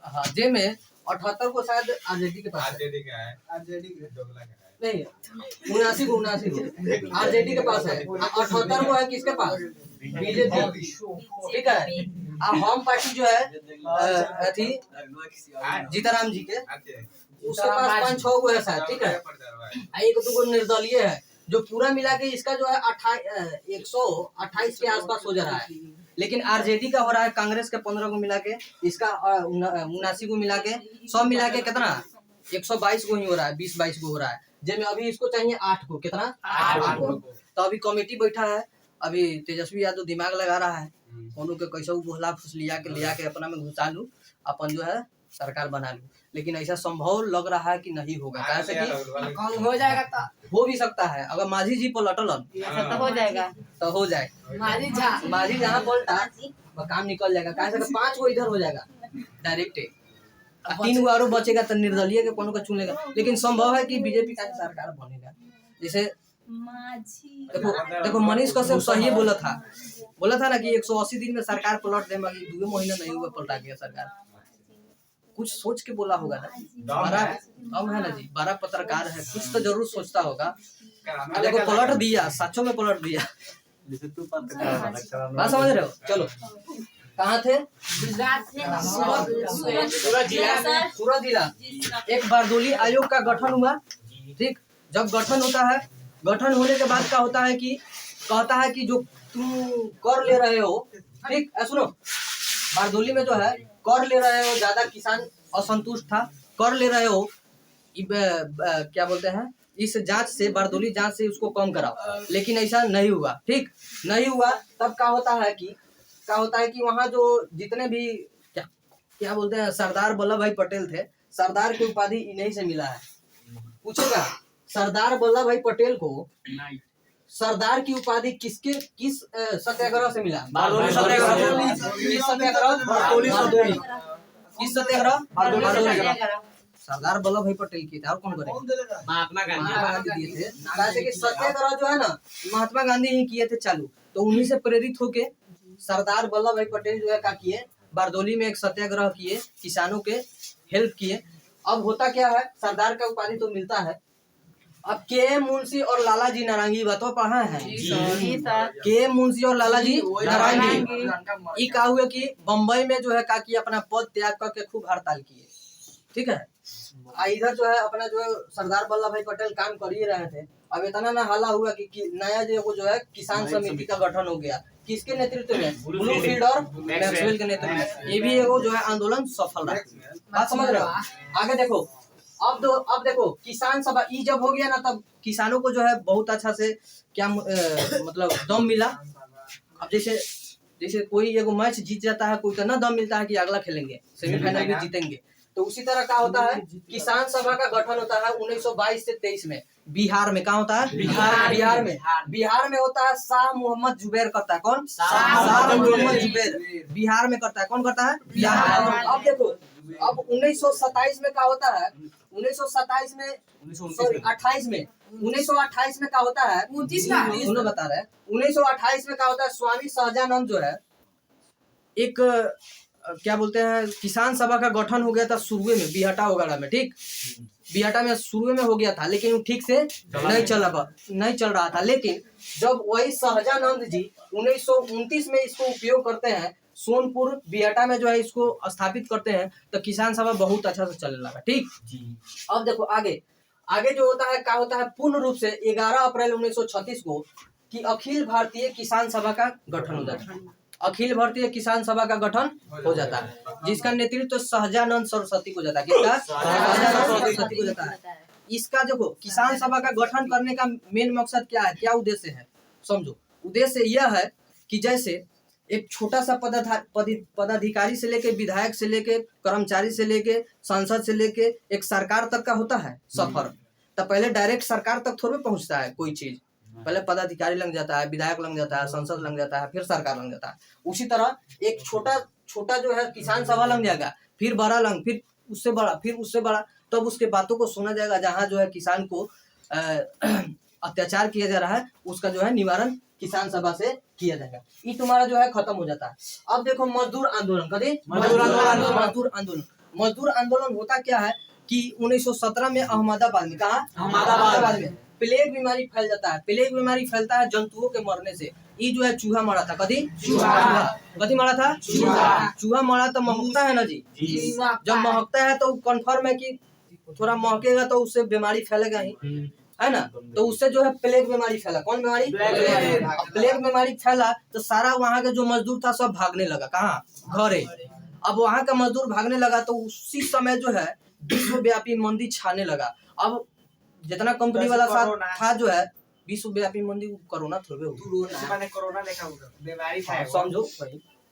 हाँ जे में 78 को शायद आरजेडी के पास है। आरजेडी का है, आरजेडी के दोगला का है, नहीं 79 को आरजेडी के पास है, 78 को है किसके पास? बीजेपी, ठीक है। हम पार्टी जो है थी जीताराम जी के, उसके पास 5-6 को है शायद, ठीक है। 1-2 को निर्दलीय है, जो पूरा मिला के इसका जो है 128 के आसपास हो जा रहा है। लेकिन आरजेडी का हो रहा है, कांग्रेस के 15 को मिला के, इसका 79 को मिला के, 100 मिला के कितना 122 को ही हो रहा है, 20-22 को हो रहा है। जिसमें अभी इसको चाहिए 8 को, कितना 8 को। तो अभी कमेटी बैठा है, अभी तेजस्वी यादव दिमाग लगा रहा है, उन्हों के कैसे बोला फुसलिया के लिया के अपना में घुसा लूं, अपन जो है सरकार बना लूं। लेकिन ऐसा संभव लग रहा है कि नहीं होगा, कैसे कि हो जाएगा तो हो भी सकता है। अगर माझी जी पलटल तो हो जाएगा, तो हो जाए, माझी जहाँ पलटा वो काम निकल जाएगा, कैसे 5 को इधर हो जाएगा डायरेक्ट, 3 को और बचेगा तो निर्दलीय के कोनो को चुन लेगा। लेकिन संभव है कि बीजेपी का सरकार बनेगा। जैसे देखो मनीष कश्यप सही बोला था ना कि 180 दिन में सरकार पलट देगा, 2 महीना नहीं हुआ पलटा गया सरकार। कुछ सोच के बोला होगा ना, 12 है ना जी, 12 पत्रकार है, कुछ तो जरूर सोचता होगा। देखो पलट दिया, सचों में पलट दिया। जैसे तू पत्रकार बात समझ रहे हो? चलो कहाँ थे? सूरत जिला। एक बारदोली आयोग का गठन हुआ, ठीक। जब गठन होता है, गठन होने के बाद क्या होता है कि कहता है कि जो तुम कर ले रहे हो, ठीक, सुनो, बारदोली में जो है कर ले रहे हो, ज्यादा किसान असंतुष्ट था, कर ले रहे हो, क्या बोलते हैं, इस जांच से, बारदोली जांच से उसको कम कराओ, लेकिन ऐसा नहीं हुआ। ठीक नहीं हुआ, तब क्या होता है कि वहाँ जो जितने भी क्या बोलते हैं सरदार वल्लभ भाई पटेल थे, सरदार की उपाधि इन्हीं से मिला है। पूछेगा सरदार वल्लभ भाई पटेल को सरदार की उपाधि किस सत्याग्रह से मिला? बारदोली सत्याग्रह। किस सत्याग्रह? किस सत्याग्रह? सरदार वल्लभ भाई पटेल की थे, और कौन करे? महात्मा गांधी। महात्मा गांधी दिए थे। कैसे कि सत्याग्रह जो है ना महात्मा गांधी ही किए थे चालू, तो उन्हीं से प्रेरित होके सरदार वल्लभ भाई पटेल जो है क्या किए, बारदोली में एक सत्याग्रह किए, किसानों के हेल्प किए। अब होता क्या है, सरदार का उपाधि तो मिलता है। अब के मुंशी और लाला जी नारंगी बातों पढ़ा है, के मुंशी और लाला जी नारंगी ये कहा हुआ कि बम्बई में जो है का कि अपना पद त्याग करके खूब हड़ताल किए। ठीक है, इधर जो है अपना जो है सरदार वल्लभ भाई पटेल काम कर ही रहे थे। अब इतना ना हल्ला हुआ कि नया जो है किसान समिति का गठन हो गया। किसके नेतृत्व में? ब्लूफील्ड और मैक्सवेल के नेतृत्व में। ये भी एगो जो है आंदोलन सफल रहा। बात समझ रहे हो? आगे देखो, अब देखो किसान सभा ई जब हो गया ना, तब किसानों को जो है बहुत अच्छा से क्या मतलब दम मिला। अब जैसे कोई एगो मैच जीत जाता है, कोई तो ना दम मिलता है कि अगला खेलेंगे, सेमीफाइनल भी जीतेंगे। तो उसी तरह क्या होता है, किसान सभा का गठन होता है 1922 से 23 में बिहार में। कहाँ होता है? बिहार में होता है। शाह मोहम्मद जुबैर करता है। कौन? शाह मोहम्मद जुबैर बिहार में करता है। कौन करता है? बिहार। अब देखो, अब 1927 में क्या होता है, 1927 में सॉरी 28 में 1928 में क्या होता है, उन्होंने बता रहे हैं 1928 में क्या होता है, स्वामी सहजानंद जो है एक क्या बोलते हैं किसान सभा का गठन हो गया था शुरू में बिहटा वगैरह में। ठीक, बिहटा में शुरू में हो गया था, लेकिन वो ठीक से नहीं चल रहा था। लेकिन जब वही सहजानंद जी 1929 में इसको उपयोग करते हैं, सोनपुर बिहटा में जो है इसको स्थापित करते हैं, तो किसान सभा बहुत अच्छा से चलने लगा। ठीक, अब देखो आगे जो होता है क्या होता है, पूर्ण रूप से 11 अप्रैल 1936 को कि अखिल भारतीय किसान सभा का गठन हो जाता है। अखिल भारतीय किसान सभा का गठन हो जाता है, जिसका नेतृत्व सहजानंद सरस्वती को जाता है। किसका? सहजानंद सरस्वती को जाता है। इसका देखो किसान सभा का गठन करने का मेन मकसद क्या है, क्या उद्देश्य है, समझो। उद्देश्य यह है कि जैसे एक छोटा सा पदाधिकारी से लेके विधायक से लेके कर्मचारी से लेके सांसद से लेके एक सरकार तक का होता है सफर, तो पहले डायरेक्ट सरकार तक थोड़ी पहुंचता है कोई चीज, पहले पदाधिकारी लग जाता है, विधायक लग जाता है, संसद लग जाता है, फिर सरकार लग जाता है। उसी तरह एक छोटा जो है किसान सभा लग जाएगा, फिर बड़ा लग, फिर उससे बड़ा, फिर उससे बड़ा, तब उसके बातों को सुना जाएगा। जहाँ जो है किसान को अत्याचार किया जा रहा है, उसका जो है निवारण किसान सभा से किया जाएगा। ये तुम्हारा जो है खत्म हो जाता है। अब देखो मजदूर आंदोलन, कभी मजदूर आंदोलन होता क्या है कि 1917 में अहमदाबाद में, कहा? अहमदाबाद में प्लेग बीमारी फैल जाता है। प्लेग बीमारी फैलता है जंतुओं के मरने से। ये जो है चूहा मरा था, कभी कभी मरा था, चूहा मरा तो महकता है ना जी। जब महकता है तो कंफर्म है कि थोड़ा महकेगा तो उससे बीमारी फैलेगा ही, है ना। तो उससे जो है प्लेग बीमारी फैला। कौन बीमारी? प्लेग बीमारी फैला तो सारा वहाँ का जो मजदूर था सब भागने लगा। कहाँ? घरे। अब वहाँ का मजदूर भागने लगा तो उसी समय जो है विश्वव्यापी मंदी छाने लगा। अब जितना कंपनी वाला साथ था जो है विश्वव्यापी मंदी, कोरोना थोड़े कोरोना देखा बीमारी था, समझो।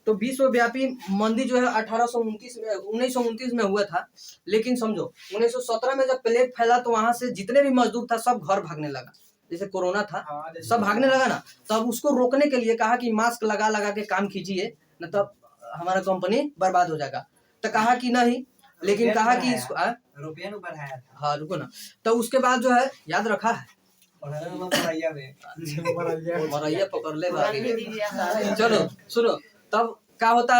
तो विश्वव्यापी मंदी जो है 1929 में हुआ था। लेकिन समझो 1917 में जब प्लेग फैला तो वहां से जितने भी मजदूर था सब घर भागने लगा। जैसे कोरोना था सब भागने लगा ना, तब उसको रोकने के लिए कहा कि मास्क लगा के काम कीजिए, न तब हमारा कंपनी बर्बाद हो जाएगा। तो कहा कि नहीं, लेकिन कहा कि इसको रुपया नु बढ़ाया था। हाँ रुको ना। तो उसके बाद जो है याद रखा है, मरैया पकड़ ले। चलो सुनो, तब क्या होता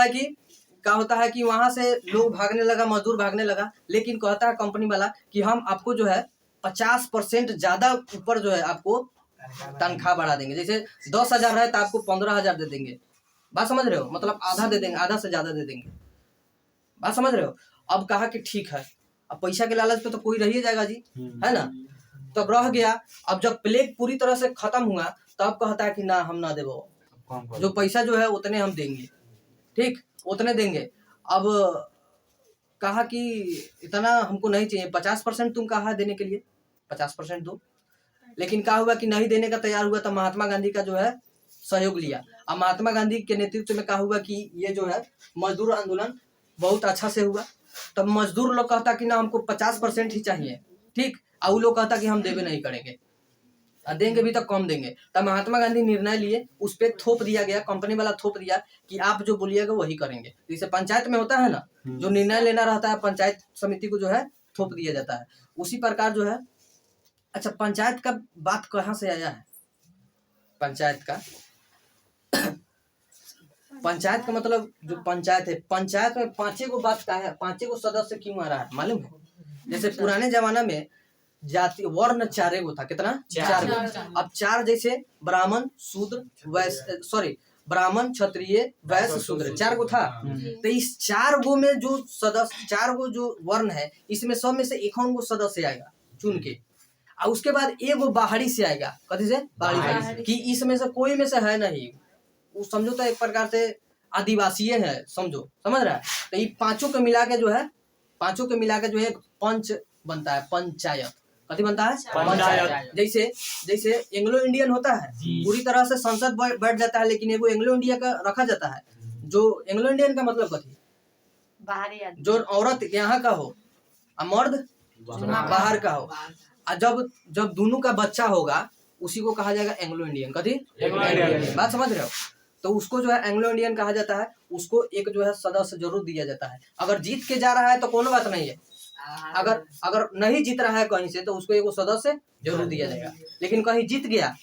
है कि वहां से लोग भागने लगा, मजदूर भागने लगा। लेकिन कहता है कंपनी वाला कि हम आपको जो है 50% ज्यादा ऊपर जो है आपको तनख्वाह बढ़ा देंगे। जैसे 10,000 है तो आपको 15,000 दे देंगे। बात समझ रहे हो? मतलब आधा दे देंगे, आधा से ज्यादा दे देंगे। बात समझ रहे हो? अब कहा कि ठीक है, अब पैसा के लालच पे तो कोई रह ही जाएगा जी, है ना। तब रह गया। अब जब प्लेग पूरी तरह से खत्म हुआ तब कहता है कि ना हम ना देवो, जो पैसा जो है उतने हम देंगे। ठीक, उतने देंगे। अब कहा कि इतना हमको नहीं चाहिए, 50% तुम कहा देने के लिए, 50% दो। लेकिन क्या हुआ कि नहीं देने का तैयार हुआ, तो महात्मा गांधी का जो है सहयोग लिया। अब महात्मा गांधी के नेतृत्व में क्या हुआ कि ये जो है मजदूर आंदोलन बहुत अच्छा से हुआ। तब मजदूर लोग कहता कि ना हमको 50% ही चाहिए, ठीक, और वो लोग कहता कि हम देवे नहीं करेंगे, देंगे भी तो कम देंगे। तब महात्मा गांधी निर्णय लिए, उस पर थोप दिया गया, कंपनी वाला थोप दिया कि आप जो बोलिएगा वही करेंगे। जैसे पंचायत में होता है ना, जो निर्णय लेना रहता है पंचायत समिति को जो है थोप दिया जाता है, उसी प्रकार जो है। अच्छा, पंचायत का बात कहाँ से आया है? पंचायत का पंचायत का मतलब जो पंचायत है, पंचायत में 5 गो बात का है, 5 गो सदस्य क्यों आ रहा है मालूम है? जैसे पुराने जमाना में जाति वर्ण 4 गो था, कितना? 4 गो। अब 4 जैसे ब्राह्मण शूद्र वैश्य, सॉरी ब्राह्मण क्षत्रिय वैश्य शूद्र 4 गो था। तो इस 4 गो में जो सदस्य, 4 गो जो वर्ण है, इसमें सब में से 1 गो सदस्य आएगा चुन के, और उसके बाद 1 गो बाहरी से आएगा। कथी से? बाहरी कि इसमें से कोई में से है नहीं, वो समझो तो एक प्रकार से आदिवासी है, समझो, समझ रहा है? तो ये 5 को मिला के जो है, 5 को मिला के जो है एक पंच बनता है, पंचायत। कथी बनता है? पंचायत। जैसे एंग्लो इंडियन होता है, पूरी तरह से संसद बैठ जाता है, लेकिन एगो एंग्लो इंडिया का रखा जाता है। जो एंग्लो इंडियन का मतलब कथी? बाहरी आदमी। जो औरत यहाँ का हो और मर्द बाहर का हो, और जब दोनों का बच्चा होगा उसी को कहा जाएगा एंग्लो इंडियन। कथी? Anglo Indian. बात समझ रहे हो? तो उसको जो है एंग्लो इंडियन कहा जाता है। उसको एक जो है सदस्य जरूर दिया जाता है। अगर जीत के जा रहा है तो कोई बात नहीं है, अगर नहीं जीत रहा है कहीं से तो उसको एक सदस्य जरूर दिया जाएगा। लेकिन कहीं जीत गया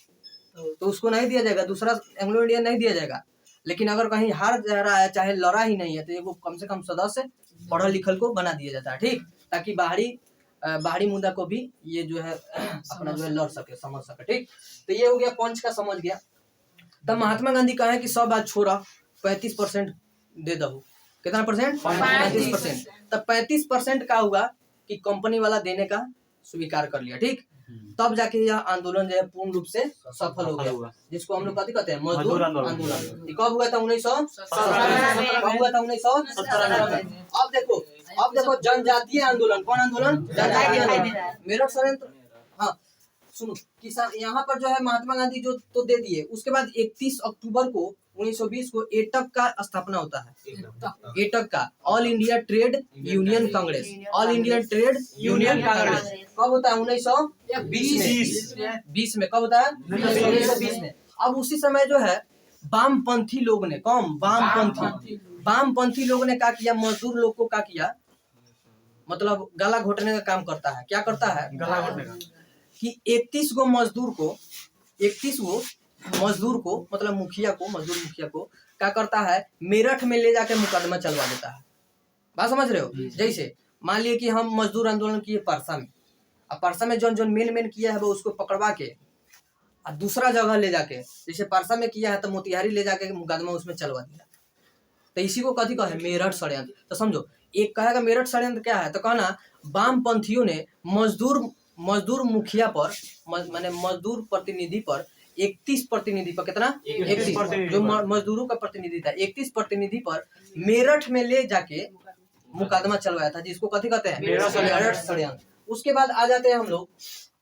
तो उसको नहीं दिया जाएगा, दूसरा एंग्लो इंडियन नहीं दिया जाएगा। लेकिन अगर कहीं हार जा रहा है, चाहे लड़ा ही नहीं है, तो एक कम से कम सदस्य पढ़ल लिखल को बना दिया जाता है, ठीक, ताकि बाहरी मुद्दा को भी ये जो है अपना जो है लड़ सके, समझ सके, ठीक। तो ये हो गया पंच का, समझ गया। तब महात्मा गांधी कहे कि सब बात छोड़ा, 35% दे दो। कितना परसेंट? 35%। तब 35% का हुआ कि कंपनी वाला देने का स्वीकार कर लिया, ठीक। तब जाके यह आंदोलन जो है पूर्ण रूप से सफल हो गया, जिसको हम लोग कथी कहते हैं? मजदूर आंदोलन। कब हुआ था? 1917। कब हुआ था? 1917। अब देखो जनजातीय आंदोलन। कौन आंदोलन? जनजातीय आंदोलन। मेरठ षड्यंत्र। हाँ सुनो, किसान यहाँ पर जो है महात्मा गांधी जो तो दे दिए। उसके बाद 31 अक्टूबर को 1920 को एटक का स्थापना होता है। एटक का, all India trade union Congress. All India trade union Congress कब होता है? 1920 में। कब होता है? 1920 में। अब उसी समय जो है वामपंथी लोग ने, कौन? वामपंथी लोग ने क्या किया? मजदूर लोग को क्या किया? मतलब गला घोटने का काम करता है। क्या करता है? गला घोटने का। कि 31 गो मजदूर को मतलब मजदूर मुखिया को क्या करता है? मेरठ में ले जाके मुकदमा चलवा देता है। बात समझ रहे हो? जैसे मान लिए कि हम मजदूर आंदोलन किए परसा में, अब परसा में जो मेन किया है वो उसको पकड़वा के और दूसरा जगह ले जाके, जैसे परसा में किया है तो मोतिहारी ले जाके मुकदमा उसमें चलवा दिया। तो इसी को कथी कहे? मेरठ षड्यंत्र। तो समझो, एक कहेगा मेरठ षड्यंत्र क्या है, तो कहना वामपंथियों ने मजदूर मुखिया पर, माने मजदूर प्रतिनिधि पर 31 प्रतिनिधि पर, कितना? 31 जो मजदूरों का प्रतिनिधि था, 31 प्रतिनिधि पर मेरठ में ले जाके मुकदमा चलवाया था, जिसको कथी कहते हैं? मेरठ षड्यंत्र। उसके बाद आ जाते हैं हम लोग,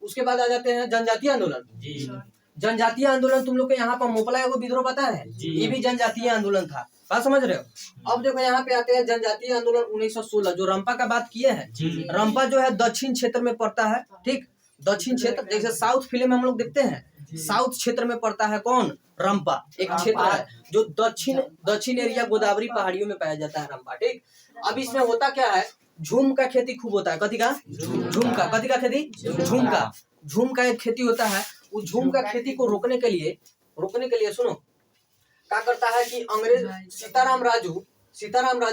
उसके बाद आ जाते हैं जनजातीय आंदोलन। जनजातीय आंदोलन तुम लोग के यहाँ पर मोपला एगो विद्रोह पता है? ये भी जनजातीय आंदोलन था। बात समझ रहे हो? अब देखो यहाँ पे आते हैं जनजातीय आंदोलन 1916, जो रंपा का बात किए हैं। रंपा जो है दक्षिण क्षेत्र में पड़ता है, ठीक। दक्षिण क्षेत्र, जैसे साउथ फिल्म में हम लोग देखते हैं, साउथ क्षेत्र में पड़ता है कौन? रंपा। एक क्षेत्र है जो दक्षिण एरिया गोदावरी पहाड़ियों में पाया जाता है, रंपा, ठीक। अब इसमें होता क्या है? झूम का खेती खूब होता है। कथी का? झूम का। कथी का खेती? झूम का एक खेती होता है। उस झूम का खेती को रोकने के लिए सुनो क्या करता है कि अंग्रेज सीताराम राजू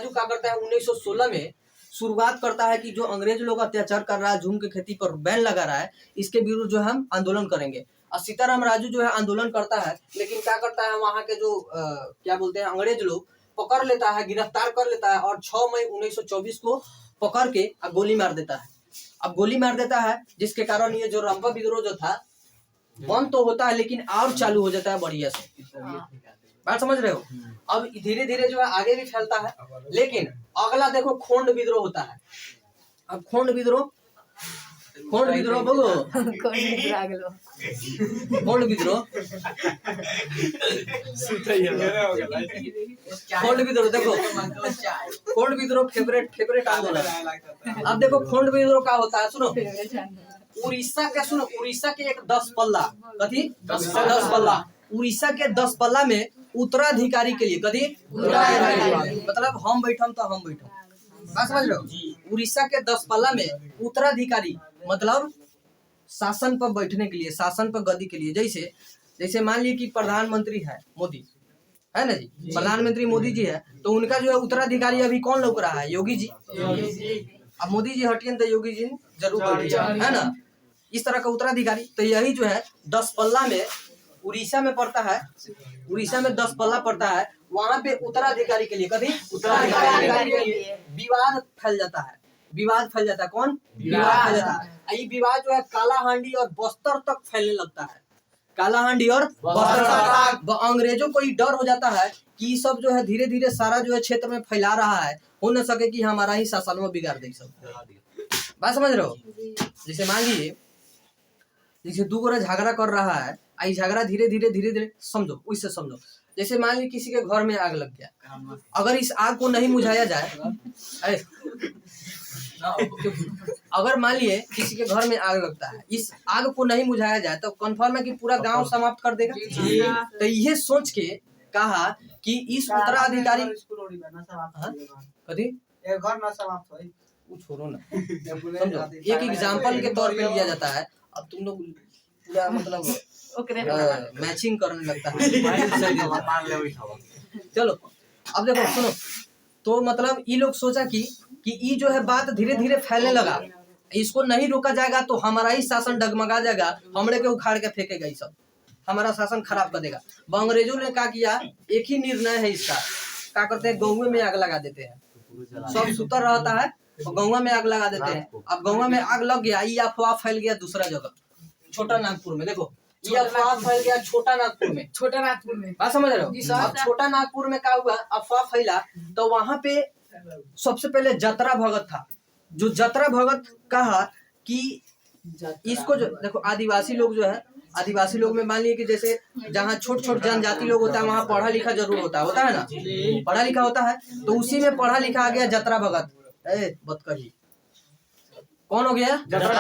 क्या करता है? 1916 में शुरुआत करता है कि जो अंग्रेज लोग अत्याचार कर रहा है, झूम की खेती पर बैन लगा रहा है, इसके विरुद्ध जो हम आंदोलन करेंगे। और सीताराम राजू जो है आंदोलन करता है, लेकिन क्या करता है? वहाँ के जो क्या बोलते हैं, अंग्रेज लोग पकड़ लेता है, गिरफ्तार कर लेता है, और 6 मई 1924 को पकड़ के गोली मार देता है। अब गोली मार देता है, जिसके कारण ये जो रंपा विद्रोह जो था बंद तो होता है, लेकिन और चालू हो जाता है बढ़िया से। बात समझ रहे हो? अब धीरे धीरे जो है आगे भी फैलता है। लेकिन अगला देखो खोंड विद्रोह होता है। अब खोंड विद्रोह कोण विद्रोह बोलो कोण विद्रोह गेलो कोण विद्रोह कोण विद्रोह देखो कोण विद्रोह फेवरेट आंदोलन। अब देखो कोण विद्रोह का होता है सुनो। उड़ीसा के सुनो, उड़ीसा के एक 10 पल्ला कथी 10 पल्ला, उड़ीसा के 10 पल्ला में उत्तराधिकारी के लिए कथी उत्तराधिकारी मतलब हम बैठम तो हम बैठम, बात समझ रहे हो। उड़ीसा के 10 पल्ला में उत्तराधिकारी मतलब शासन पर बैठने के लिए, शासन पर गद्दी के लिए, जैसे जैसे मान लीजिए कि प्रधानमंत्री है मोदी, है ना जी, प्रधानमंत्री मोदी जी है, तो उनका जो है उत्तराधिकारी अभी कौन लौक रहा है, योगी जी। अब मोदी जी हटिए तो योगी जी जरूर बैठिए, है ना, इस तरह का उत्तराधिकारी। तो यही जो है 10 पल्ला में उड़ीसा में पड़ता है, उड़ीसा में 10 पल्ला पड़ता है, वहाँ पे उत्तराधिकारी के लिए कभी उत्तराधिकारी के लिए विवाद फैल जाता है, विवाद फैल जाता है, कौन विवाद फैल जाता है। ये विवाद जो है कालाहांडी और बस्तर तक फैलने लगता है, कालाहांडी और बस्तर तक। अंग्रेजों को ये डर हो जाता है कि ये सब जो है धीरे धीरे सारा जो है क्षेत्र में फैला रहा है, हो न सके कि हमारा ही शासन में बिगाड़ दे सब, बात समझ रहे हो। जैसे मान लीजिए जैसे दो गोरा झगड़ा कर रहा है, आई झगड़ा धीरे धीरे समझो, उससे समझो। जैसे मान लीजिए किसी के घर में आग लग गया, अगर इस आग को नहीं बुझाया जाए, अगर मान लिए किसी के घर में आग लगता है, इस आग को नहीं बुझाया जाए तो कन्फर्म है कि पूरा गांव समाप्त कर देगा। तो ये सोच के कहा कि इस उत्तराधिकारी कभी घर ना समाप्त होई छोड़ो ना, समझो एक एग्जाम्पल के तौर पे लिया जाता है। अब तुम लोग पूरा मतलब मैचिंग करने लगता है। चलो अब देखो सुनो, तो मतलब ये लोग सोचा कि ये जो है बात धीरे धीरे फैलने लगा, इसको नहीं रोका जाएगा तो हमारा ही शासन डगमगा जाएगा, हमड़े के उखाड़ के फेंकेगा, ये सब हमारा शासन खराब कर देगा। अंग्रेजों ने क्या किया, एक ही निर्णय है इसका, क्या करते हैं, गाँव में आग लगा देते हैं, सब सुतर रहता है तो गाँव में आग लगा देते हैं। अब गाँव में आग लग गया, ये अफवाह फैल गया दूसरा जगह, छोटा नागपुर में, देखो ये अफवाह फैल गया छोटा नागपुर में, बात समझ रहे हो। अब छोटा नागपुर में क्या हुआ, अफवाह फैला, तो वहां पे सबसे पहले जतरा भगत था, जो जतरा भगत कहा कि इसको जो देखो आदिवासी लोग जो है, आदिवासी लोग में मान लिए कि जैसे जहाँ छोट छोट जनजाति लोग होता है वहाँ पढ़ा लिखा जरूर होता है ना, पढ़ा लिखा होता है, तो उसी में पढ़ा लिखा आ गया जतरा भगत। बतकही कौन हो गया, जतरा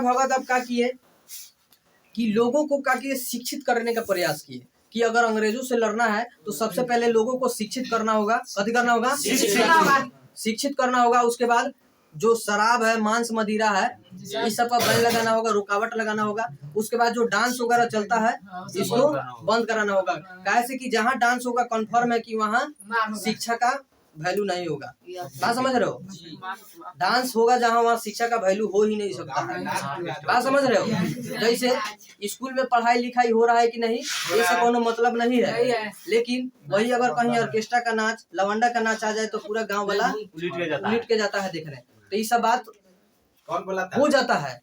भगत। अब क्या किए कि लोगों को क्या किए, शिक्षित करने का प्रयास किए कि अगर अंग्रेजों से लड़ना है तो सबसे पहले लोगों को शिक्षित करना होगा। कथी करना होगा, शिक्षित करना होगा। उसके बाद जो शराब है, मांस मदिरा है, इस सब पर बैन लगाना होगा, रुकावट लगाना होगा। उसके बाद जो डांस वगैरह चलता है इसको बंद कराना होगा, कैसे कि जहाँ डांस होगा कन्फर्म है कि वहाँ शिक्षा का वैल्यू नहीं होगा, बात समझ रहे हो। डांस होगा जहाँ वहाँ शिक्षा का वैल्यू हो ही नहीं सकता है, बात समझ रहे हो। जैसे स्कूल में पढ़ाई लिखाई हो रहा है कि नहीं, ये सब कोनो मतलब नहीं है, लेकिन वही अगर कहीं ऑर्केस्ट्रा का नाच, लवंडा का नाच आ जाए तो पूरा गांव वाला उलट के जाता है देखने, तो ये सब बात हो जाता है।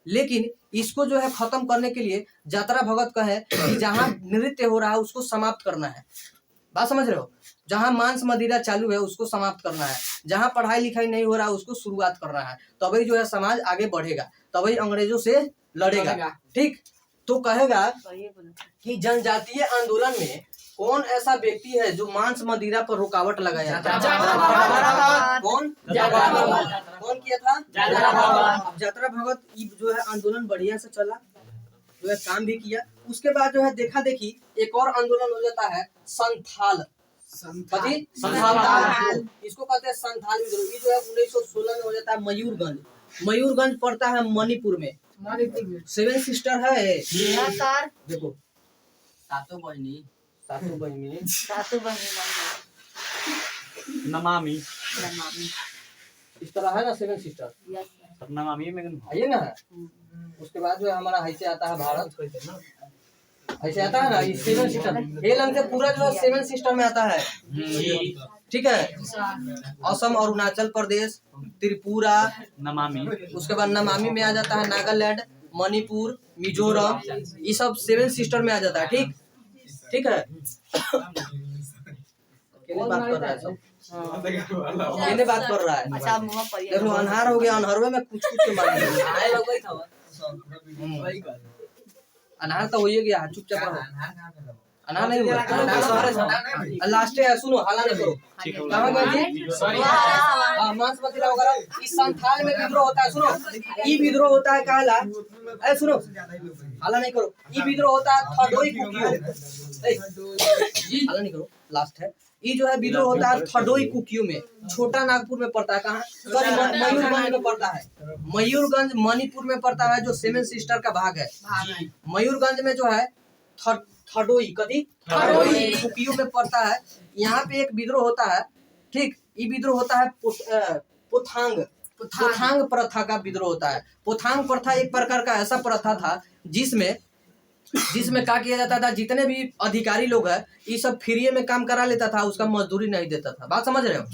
लेकिन इसको जो है खत्म करने के लिए जतरा भगत कहे कि जहाँ नृत्य हो रहा है उसको समाप्त करना है, बात समझ रहे हो। जहाँ मांस मदिरा चालू है उसको समाप्त करना है, जहाँ पढ़ाई लिखाई नहीं हो रहा है उसको शुरुआत करना है, तभी जो है समाज आगे बढ़ेगा, तभी अंग्रेजों से लड़ेगा। ठीक, तो कहेगा कि जनजातीय आंदोलन में कौन ऐसा व्यक्ति है जो मांस मदिरा पर रुकावट लगाया था, कौन किया था, जतरा भगत। जो है आंदोलन बढ़िया से चला, जो है काम भी किया। उसके बाद जो है देखा देखी एक और आंदोलन हो जाता है संथाल, संथाल, इसको कहते हैं संथाल विद्रोह। ये जो है 1916 में हो जाता है मयूरगंज, मयूरगंज पड़ता है मणिपुर में। 7 सिस्टर है, देखो सातों बहनी नमामि इस तरह है ना, 7 सिस्टर नमामि में आइए ना। उसके बाद जो है हमारा ऐसे आता है भारत, ऐसे आता है ना, ये 7 सिस्टर, ये लंग से पूरा जो है 7 सिस्टर में आता है। ठीक है, असम, अरुणाचल प्रदेश, त्रिपुरा, नमामि, उसके बाद नमामि में आ जाता है नागालैंड, मणिपुर, मिजोरम, ये सब 7 सिस्टर में आ जाता है। ठीक है, अकेले बात कर रहा है सब। कहने बात कर रहा है। अच्छा मुंह पर देखो अनहार हो गया, अनहरवे में कुछ कुछ के मारे अनहार तो हो ही गया, चुपचाप रहो। अनहार नहीं हुआ, लास्ट है, सुनो हाला नहीं करो। कहाँ गए जी? मांसमती राव वगैरह इस संथाल में विद्रोह होता है। सुनो, ई विद्रोह होता है कहला, ए सुनो हाला नहीं करो। ई विद्रोह होता है थडोई कुकियो, हाला नहीं करो, लास्ट है। ये जो है विद्रोह होता है थडोई कुकियो में, छोटा नागपुर में पड़ता है। कहाँ? सॉरी मयूरगंज में पड़ता है। मयूरगंज मणिपुर में पड़ता है, जो सेवन सिस्टर का भाग है। मयूरगंज में जो है थडोई कदी थडोई कुकियो में पड़ता है। यहाँ पे एक विद्रोह होता है, ठीक। ये विद्रोह होता है पोथांग प्रथा का विद्रोह होता है। पोथांग प्रथा एक प्रकार का ऐसा प्रथा था जिसमें क्या किया जाता था, जितने भी अधिकारी लोग हैं ये सब फ्री में काम करा लेता था, उसका मजदूरी नहीं देता था। बात समझ रहे हो?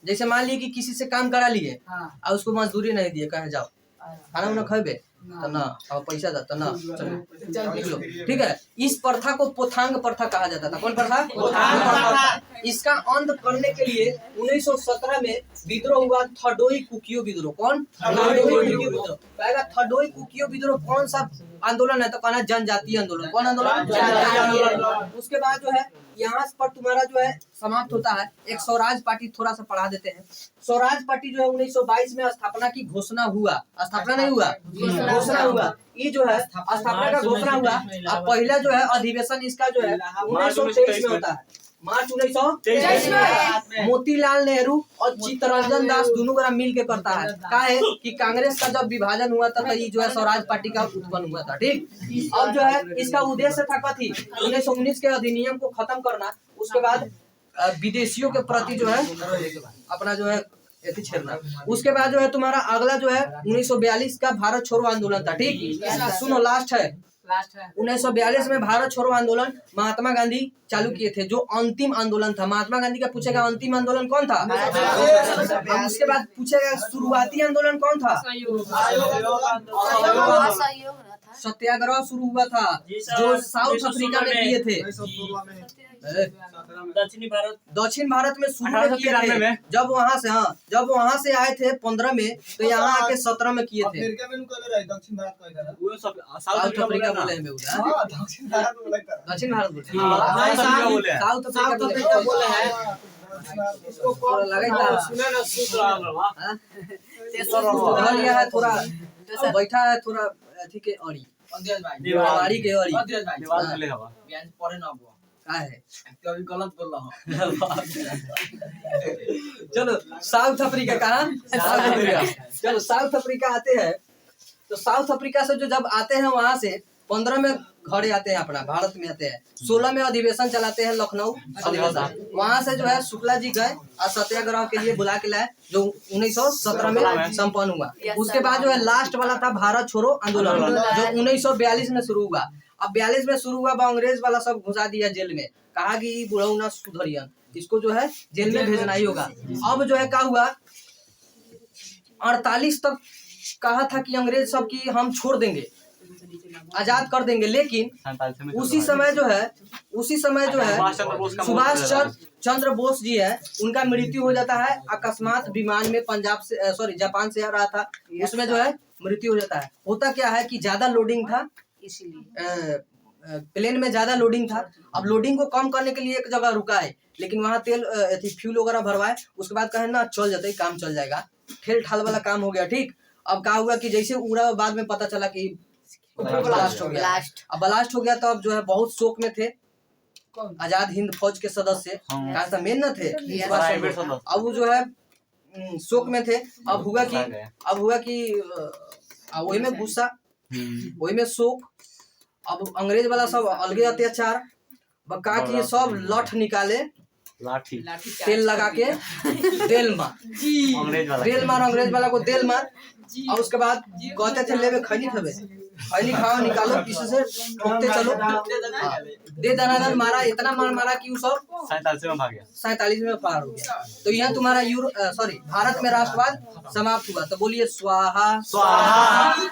जैसे मान लिए कि किसी से काम करा लिए और उसको मजदूरी नहीं दिए, कहे जाओ खाना उना खेबे तो ना, और पैसा देता ना, चलो निकलो, ठीक है। इस प्रथा को पोथांग प्रथा कहा जाता था। कौन प्रथा? पोथांग प्रथा। इसका अंत करने के लिए 1917 में विद्रोह हुआ, थडोई कुकियो विद्रोह। कौन? थडोई कुकियो विद्रोह। कहेगा थडोई कुकियो विद्रोह कौन सा आंदोलन है? तो कहना जनजातीय आंदोलन। कौन आंदोलन? जनजातीय आंदोलन। उसके बाद जो है यहाँ पर तुम्हारा जो है समाप्त होता है। एक स्वराज पार्टी थोड़ा सा पढ़ा देते हैं। स्वराज पार्टी जो है 1922 में स्थापना की घोषणा हुआ। स्थापना नहीं हुआ, घोषणा हुआ। ये जो है स्थापना का घोषणा हुआ। अब पहला जो है अधिवेशन इसका जो है 1923 में होता है। मार्च 1923 में मोतीलाल नेहरू और चित्तरंजन दास दोनों का मिल के करता है। क्या है कि कांग्रेस का जब विभाजन हुआ था तो ये जो है स्वराज पार्टी का उत्पन्न हुआ था, ठीक। अब जो है इसका उद्देश्य था कथी? 1919 के अधिनियम को खत्म करना। उसके बाद विदेशियों के प्रति जो है अपना जो है ऐसी छेड़ना। उसके बाद जो है तुम्हारा अगला जो है 1942 का भारत छोड़ो आंदोलन था, ठीक। सुनो लास्ट है 1942 में भारत छोड़ो आंदोलन महात्मा गांधी चालू किए थे, जो अंतिम आंदोलन था। महात्मा गांधी का पूछेगा अंतिम आंदोलन कौन था? उसके बाद पूछेगा शुरुआती आंदोलन कौन था? सत्याग्रह शुरू हुआ था जो साउथ अफ्रीका में किए थे। दक्षिण भारत में शुरू में किए थे। जब वहाँ से आए थे 15 में, तो यहाँ आके 17 में किए थे। दक्षिण भारत साउथ अफ्रीका बोले हैं दक्षिण भारत दक्षिण भारत बोले साउथ अफ्रीका बोले हैं। थोड़ा बैठा है, थोड़ा अथी के अड़ी बीमारी के अड़ी पड़े ना का है, कभी गलत बोल रहा हूँ। चलो साउथ अफ्रीका कहाँ? South Africa. चलो साउथ अफ्रीका आते हैं, तो साउथ अफ्रीका से जो जब आते हैं वहां से 15 में घरे आते हैं, अपना भारत में आते हैं। 16 में अधिवेशन चलाते हैं, लखनऊ अधिवेशन। वहां से जो है शुक्ला जी गए और सत्याग्रह के लिए बुला के लाए, जो 1917 में संपन्न हुआ। उसके बाद जो है लास्ट वाला था भारत छोड़ो आंदोलन, जो 1942 में शुरू हुआ। अब 42 में शुरू हुआ, अंग्रेज वाला सब घुसा दिया जेल में। कहा कि बुढ़ऊ ना सुधरियन, इसको जो है जेल में भेजना ही होगा। अब जो है क्या हुआ, 48 तक कहा था कि अंग्रेज सब की हम छोड़ देंगे, आजाद कर देंगे। लेकिन उसी समय जो है सुभाष चंद्र बोस जी है, उनका मृत्यु हो जाता है अकस्मात विमान में। जापान से आ रहा था, उसमें जो है मृत्यु हो जाता है। होता क्या है कि ज्यादा लोडिंग था, प्लेन में ज्यादा लोडिंग था। अब लोडिंग को कम करने के लिए एक जगह रुका है, लेकिन वहाँ तेल फ्यूल वगैरह भरवाए। उसके बाद कहे ना चल जाते, काम चल जाएगा, ठेल ठाल वाला काम हो गया, ठीक। अब क्या हुआ कि जैसे उड़ा, बाद में पता चला कि ब्लास्ट हो गया। अब ब्लास्ट हो गया तो अब जो है बहुत शोक में थे आजाद हिंद फौज के सदस्य, कहा मेन न थे। अब वो जो है शोक में थे। अब हुआ कि वही में गुस्सा, वही में शोक। अब अंग्रेज वाला सब अलगे अत्याचार, बका कि सब लठ निकाले, लाठी तेल लगा के देल मार अंग्रेज वाला को देल मार। और उसके बाद कहते थे लेवे खैनी खावे, खैनी खाओ, निकालो पीछे से ठोकते चलो, दे दनादन मारा। इतना मारा कि वो सब 47 में पार हो गया। तो यहाँ तुम्हारा भारत में राष्ट्रवाद समाप्त हुआ। तो बोलिए स्वाहा स्वाहा।